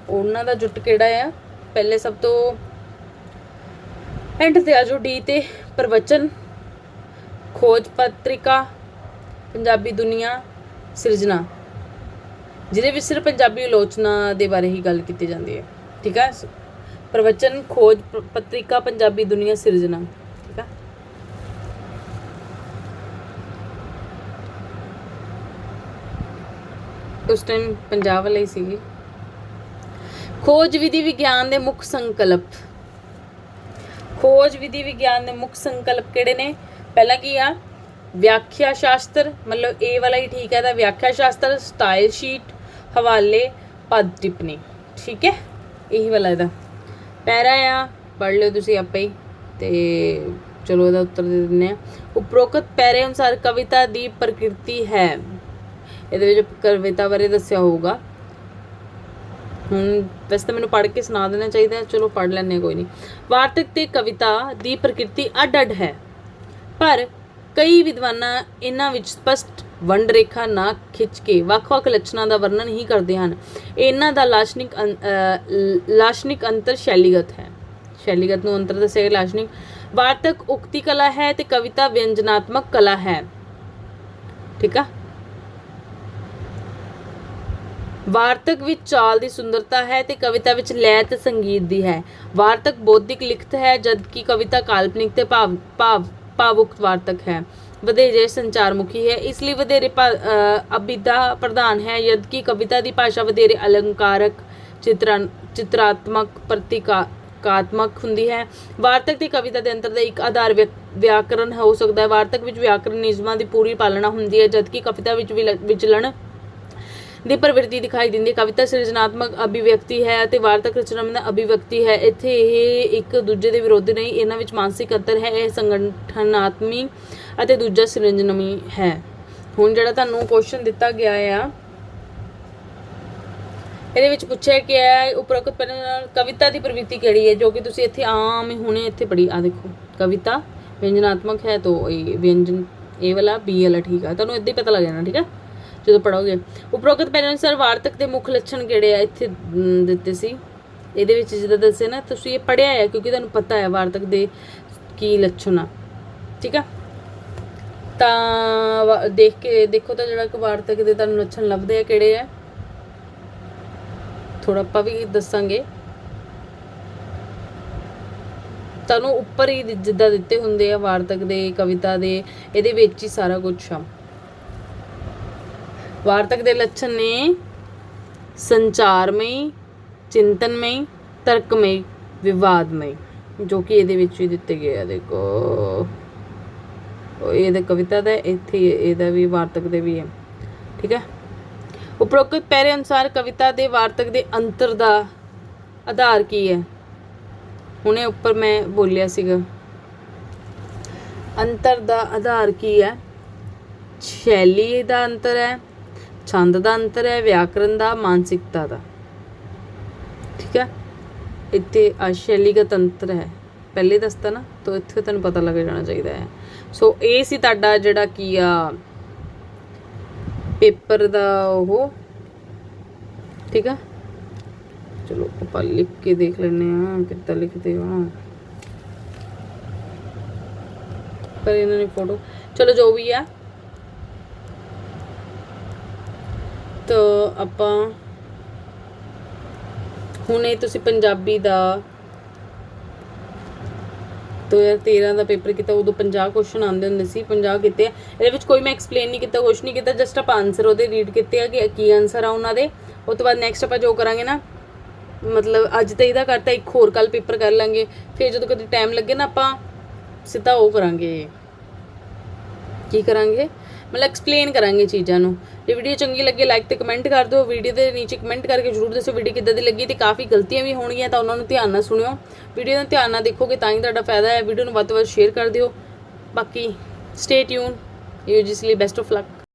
ਉਹਨਾਂ ਦਾ ਜੁੱਟ ਕਿਹੜਾ ਆ? ਪਹਿਲੇ ਸਭ ਤੋਂ ਐਂਡ ਤੇ ਆ ਜੋ ਡੀ ਤੇ, ਪ੍ਰਵਚਨ, ਖੋਜ ਪੱਤਰਿਕਾ, ਪੰਜਾਬੀ ਦੁਨੀਆ, ਸਿਰਜਣਾ, ਜਿਹਦੇ ਵਿੱਚ ਸਿਰਫ ਪੰਜਾਬੀ ਆਲੋਚਨਾ ਦੇ ਬਾਰੇ ਹੀ ਗੱਲ ਕੀਤੀ ਜਾਂਦੀ ਹੈ। ਠੀਕ ਹੈ, ਪ੍ਰਵਚਨ, ਖੋਜ ਪੱਤਰਿਕਾ, ਪੰਜਾਬੀ ਦੁਨੀਆ, ਸਿਰਜਣਾ। ਠੀਕ ਹੈ, ਉਸ ਟਾਈਮ ਪੰਜਾਬ ਵਾਲੀ ਸੀਗੀ। ਖੋਜ ਵਿਧੀ ਵਿਗਿਆਨ ਦੇ ਮੁੱਖ ਸੰਕਲਪ। ਖੋਜ ਵਿਧੀ ਵਿਗਿਆਨ ਦੇ ਮੁੱਖ ਸੰਕਲਪ ਕਿਹੜੇ ਨੇ? ਪਹਿਲਾ ਕੀ ਆ? ਵਿਆਖਿਆ ਸ਼ਾਸਤਰ, ਮਤਲਬ ਇਹ ਵਾਲਾ ਹੀ ਠੀਕ ਹੈ ਤਾਂ ਵਿਆਖਿਆ ਸ਼ਾਸਤਰ, ਸਟਾਈਲ ਸ਼ੀਟ, ਹਵਾਲੇ, ਪਦ ਟਿੱਪਣੀ। ਠੀਕ ਹੈ, ਇਹੀ ਵਾਲਾ ਇਹਦਾ ਪੈਰਾ ਆ, ਪੜ੍ਹ ਲਿਓ ਤੁਸੀਂ ਆਪੇ ਹੀ। ਤੇ ਚਲੋ ਇਹਦਾ ਉੱਤਰ ਦੇ ਦਿੰਦੇ ਹਾਂ। ਉਪਰੋਕਤ ਪੈਰੇ ਅਨੁਸਾਰ ਕਵਿਤਾ ਦੀ ਪ੍ਰਕਿਰਤੀ ਹੈ। ਇਹਦੇ ਵਿੱਚ ਕਵਿਤਾ ਬਾਰੇ ਦੱਸਿਆ ਹੋਊਗਾ। ਹੁਣ ਵੈਸੇ ਤਾਂ ਮੈਨੂੰ ਪੜ੍ਹ ਕੇ ਸੁਣਾ ਦੇਣਾ ਚਾਹੀਦਾ ਹੈ, ਚਲੋ ਪੜ੍ਹ ਲੈਂਦੇ ਕੋਈ ਨਹੀਂ। ਵਾਰਤਕ ਤੇ ਕਵਿਤਾ ਦੀ ਪ੍ਰਕਿਰਤੀ ਅੱਡ-ਅੱਡ ਹੈ, ਪਰ ਕਈ ਵਿਦਵਾਨਾਂ ਇਹਨਾਂ ਵਿੱਚ ਸਪਸ਼ਟ ਵੰਡ ਰੇਖਾ ਨਾ ਖਿੱਚ ਕੇ ਵੱਖ-ਵੱਖ ਲੱਛਣਾਂ ਦਾ ਵਰਣਨ ਹੀ ਕਰਦੇ ਹਨ। ਇਹਨਾਂ ਦਾ ਲਾਸ਼ਨਿਕ ਅੰਤਰ ਸ਼ੈਲੀਗਤ ਹੈ। ਸ਼ੈਲੀਗਤ ਨੂੰ ਅੰਤਰ ਦੱਸਿਆ ਗਿਆ। ਲਾਸ਼ਨਿਕ ਵਾਰਤਕ ਉਕਤੀ ਕਲਾ ਹੈ ਤੇ ਕਵਿਤਾ ਵਿਅੰਜਨਾਤਮਕ ਕਲਾ ਹੈ। ਠੀਕ ਆ, ਵਾਰਤਕ ਵਿੱਚ ਚਾਲ ਦੀ ਸੁੰਦਰਤਾ ਹੈ ਤੇ ਕਵਿਤਾ ਵਿੱਚ ਲੈਅ ਤੇ ਸੰਗੀਤ ਦੀ ਹੈ। ਵਾਰਤਕ ਬੌਧਿਕ ਲਿਖਤ ਹੈ ਜਦਕਿ ਕਵਿਤਾ ਕਾਲਪਨਿਕ ਤੇ ਭਾਵੁਕ ਵਾਰਤਕ ਹੈ। ਵਧੇਰੇ ਸੰਚਾਰਮੁਖੀ ਹੈ, ਇਸ ਲਈ ਵਧੇਰੇ ਅਭਿਦਾ ਪ੍ਰਧਾਨ ਹੈ, ਜਦਕਿ ਕਵਿਤਾ ਦੀ ਭਾਸ਼ਾ ਵਧੇਰੇ ਅਲੰਕਾਰਕ, ਚਿਤਰਾਤਮਕ, ਪ੍ਰਤੀਕਾਤਮਕ ਹੁੰਦੀ ਹੈ। ਵਾਰਤਕ ਤੇ ਕਵਿਤਾ ਦੇ ਅੰਤਰ ਦਾ ਇੱਕ ਆਧਾਰ ਵਿਆਕਰਨ ਹੋ ਸਕਦਾ ਹੈ। ਵਾਰਤਕ ਵਿੱਚ ਵਿਆਕਰਨ ਨਿਯਮਾਂ ਦੀ ਪੂਰੀ ਪਾਲਣਾ ਹੁੰਦੀ ਹੈ, ਜਦਕਿ ਕਵਿਤਾ ਵਿੱਚ ਵਿਚਲਣ ਦੀ ਪ੍ਰਵਿਰਤੀ ਦਿਖਾਈ ਦਿੰਦੀ ਹੈ। ਕਵਿਤਾ ਸਿਰਜਨਾਤਮਕ ਅਭਿਵਿਅਕਤੀ ਹੈ ਅਤੇ ਵਾਰਤਕ ਰਚਨਾਵਾਂ ਦੀ ਅਭਿਵਿਅਕਤੀ ਹੈ। ਇੱਥੇ ਇਹ ਇੱਕ ਦੂਜੇ ਦੇ ਵਿਰੋਧੀ ਨਹੀਂ, ਇਹਨਾਂ ਵਿੱਚ ਮਾਨਸਿਕ ਅੰਤਰ ਹੈ। ਇਹ ਸੰਗਠਨਾਤਮੀ ਅਤੇ ਦੂਜਾ ਸਿਰਜਨਮੀ ਹੈ। ਹੁਣ ਜਿਹੜਾ ਤੁਹਾਨੂੰ ਕੁਐਸਚਨ ਦਿੱਤਾ ਗਿਆ ਆ ਇਹਦੇ ਵਿੱਚ ਪੁੱਛਿਆ ਕਿ ਹੈ ਉਪਰੋਕਤ ਪਹਿਲਾਂ ਨਾਲ ਕਵਿਤਾ ਦੀ ਪ੍ਰਵਿਰਤੀ ਕਿਹੜੀ ਹੈ, ਜੋ ਕਿ ਤੁਸੀਂ ਇੱਥੇ ਆਮ ਹੀ ਹੁਣੇ ਇੱਥੇ ਪੜ੍ਹੀ। ਆ ਦੇਖੋ ਕਵਿਤਾ ਵਿਅੰਜਨਾਤਮਕ ਹੈ, तो ਇਹ ਵਿਅੰਜਨ ਇਹ ਵਾਲਾ ਬੀ ਵਾਲਾ ਠੀਕ ਆ, ਤੁਹਾਨੂੰ ਇੱਦਾਂ ਹੀ ਪਤਾ ਲੱਗ ਜਾਣਾ ਠੀਕ ਹੈ ਜਦੋਂ ਪੜ੍ਹੋਗੇ। ਉਪਰੋਕਤ ਪਹਿਲਾਂ ਅਨੁਸਾਰ ਵਾਰਤਕ ਦੇ ਮੁੱਖ ਲੱਛਣ ਕਿਹੜੇ ਆ, ਇੱਥੇ ਦਿੱਤੇ ਸੀ। ਇਹਦੇ ਵਿੱਚ ਜਿੱਦਾਂ ਦੱਸਿਆ ਨਾ ਤੁਸੀਂ ਇਹ ਪੜ੍ਹਿਆ ਹੈ ਕਿਉਂਕਿ ਤੁਹਾਨੂੰ ਪਤਾ ਹੈ ਵਾਰਤਕ ਦੇ ਕੀ ਲੱਛਣ ਆ ਠੀਕ ਆ। ਤਾਂ ਦੇਖ ਕੇ ਦੇਖੋ ਤਾਂ ਜਿਹੜਾ ਕਿ ਵਾਰਤਕ ਦੇ ਤੁਹਾਨੂੰ ਲੱਛਣ ਲੱਭਦੇ ਆ ਕਿਹੜੇ ਆ, ਥੋੜਾ ਆਪਾਂ ਵੀ ਦੱਸਾਂਗੇ ਤੁਹਾਨੂੰ ਉੱਪਰ ਹੀ ਜਿੱਦਾਂ ਦਿੱਤੇ ਹੁੰਦੇ ਆ ਵਾਰਤਕ ਦੇ ਕਵਿਤਾ ਦੇ, ਇਹਦੇ ਵਿੱਚ ਹੀ ਸਾਰਾ ਕੁਝ ਆ। ਵਾਰਤਕ ਦੇ ਲੱਛਣ ਨੇ ਸੰਚਾਰਮਈ, ਚਿੰਤਨਮਈ, ਤਰਕਮਈ, ਵਿਵਾਦਮਈ, ਜੋ ਕਿ ਇਹਦੇ ਵਿੱਚ ਹੀ ਦਿੱਤੇ ਗਏ ਆ। ਦੇਖੋ ਇਹਦਾ ਕਵਿਤਾ ਦਾ ਇੱਥੇ ਇਹਦਾ ਵੀ ਵਾਰਤਕ ਦੇ ਵੀ ਹੈ ਠੀਕ ਹੈ। ਉਪਰੋਕਤ ਪਹਿਰੇ ਅਨੁਸਾਰ ਕਵਿਤਾ ਦੇ ਵਾਰਤਕ ਦੇ ਅੰਤਰ ਦਾ ਆਧਾਰ ਕੀ ਹੈ, ਹੁਣੇ ਉੱਪਰ ਮੈਂ ਬੋਲਿਆ ਸੀਗਾ ਅੰਤਰ ਦਾ ਆਧਾਰ ਕੀ ਹੈ। ਸ਼ੈਲੀ ਦਾ ਅੰਤਰ ਹੈ, ਛੰਦ ਦਾ ਅੰਤਰ ਹੈ, ਵਿਆਕਰਨ ਦਾ, ਮਾਨਸਿਕਤਾ ਦਾ ਠੀਕ ਹੈ। ਇੱਥੇ ਸ਼ੈਲੀਗਤ ਅੰਤਰ ਹੈ ਪਹਿਲੇ ਦੱਸਤਾ ਨਾ, ਤਾਂ ਇੱਥੇ ਤੁਹਾਨੂੰ ਪਤਾ ਲੱਗ ਜਾਣਾ ਚਾਹੀਦਾ ਹੈ। ਸੋ ਇਹ ਸੀ ਤੁਹਾਡਾ ਜਿਹੜਾ ਕੀ ਆ ਪੇਪਰ ਦਾ ਉਹ ਠੀਕ ਆ। ਚਲੋ ਆਪਾਂ ਲਿਖ ਕੇ ਦੇਖ ਲੈਂਦੇ ਹਾਂ ਕਿੱਦਾਂ ਲਿਖਦੇ ਹੋ, ਪਰ ਇਹਨਾਂ ਨੇ ਫੋਟੋ ਚਲੋ ਜੋ ਵੀ ਆ। ਤਾਂ ਆਪਾਂ ਹੁਣ ਇਹ ਤੁਸੀਂ ਪੰਜਾਬੀ ਦਾ 2013 ਦਾ ਪੇਪਰ ਕੀਤਾ, ਉਦੋਂ 50 ਕੁਐਸਚਨ ਆਉਂਦੇ ਹੁੰਦੇ ਸੀ, 50 ਕੀਤੇ ਆ। ਇਹਦੇ ਵਿੱਚ ਕੋਈ ਮੈਂ ਐਕਸਪਲੇਨ ਨਹੀਂ ਕੀਤਾ, ਕੁਛ ਨਹੀਂ ਕੀਤਾ, ਜਸਟ ਆਪਾਂ ਆਨਸਰ ਉਹਦੇ ਰੀਡ ਕੀਤੇ ਆ ਕਿ ਕੀ ਆਨਸਰ ਆ ਉਹਨਾਂ ਦੇ। ਉਸ ਤੋਂ ਬਾਅਦ ਨੈਕਸਟ ਆਪਾਂ ਜੋ ਕਰਾਂਗੇ ਨਾ, ਮਤਲਬ ਅੱਜ ਤਾਂ ਇਹਦਾ ਕਰਤਾ, ਇੱਕ ਹੋਰ ਕੱਲ ਪੇਪਰ ਕਰ ਲਾਂਗੇ, ਫਿਰ ਜਦੋਂ ਕਦੇ ਟਾਈਮ ਲੱਗੇ ਨਾ ਆਪਾਂ ਸਿੱਧਾ ਉਹ ਕਰਾਂਗੇ, ਕੀ ਕਰਾਂਗੇ ਮਤਲਬ ਐਕਸਪਲੇਨ ਕਰਾਂਗੇ ਚੀਜ਼ਾਂ ਨੂੰ। ਜੇ ਵੀਡੀਓ ਚੰਗੀ ਲੱਗੇ ਲਾਈਕ ਤੇ ਕਮੈਂਟ ਕਰ ਦਿਓ, ਵੀਡੀਓ ਦੇ ਨੀਚੇ ਕਮੈਂਟ ਕਰਕੇ ਜ਼ਰੂਰ ਦੱਸੋ ਵੀਡੀਓ ਕਿੱਦਾਂ ਦੀ ਲੱਗੀ, ਤੇ ਕਾਫੀ ਗਲਤੀਆਂ ਵੀ ਹੋਣਗੀਆਂ ਤਾਂ ਉਹਨਾਂ ਨੂੰ ਧਿਆਨ ਨਾਲ ਸੁਣਿਓ, ਵੀਡੀਓ ਨੂੰ ਧਿਆਨ ਨਾਲ ਦੇਖੋਗੇ ਤਾਂ ਹੀ ਤੁਹਾਡਾ ਫਾਇਦਾ ਹੈ। ਵੀਡੀਓ ਨੂੰ ਵੱਧ ਤੋਂ ਵੱਧ ਸ਼ੇਅਰ ਕਰ ਦਿਓ, ਬਾਕੀ ਸਟੇ ਟਿਊਨ, ਯੂ ਜਿਸ ਲਈ ਬੈਸਟ ਆਫ ਲੱਕ।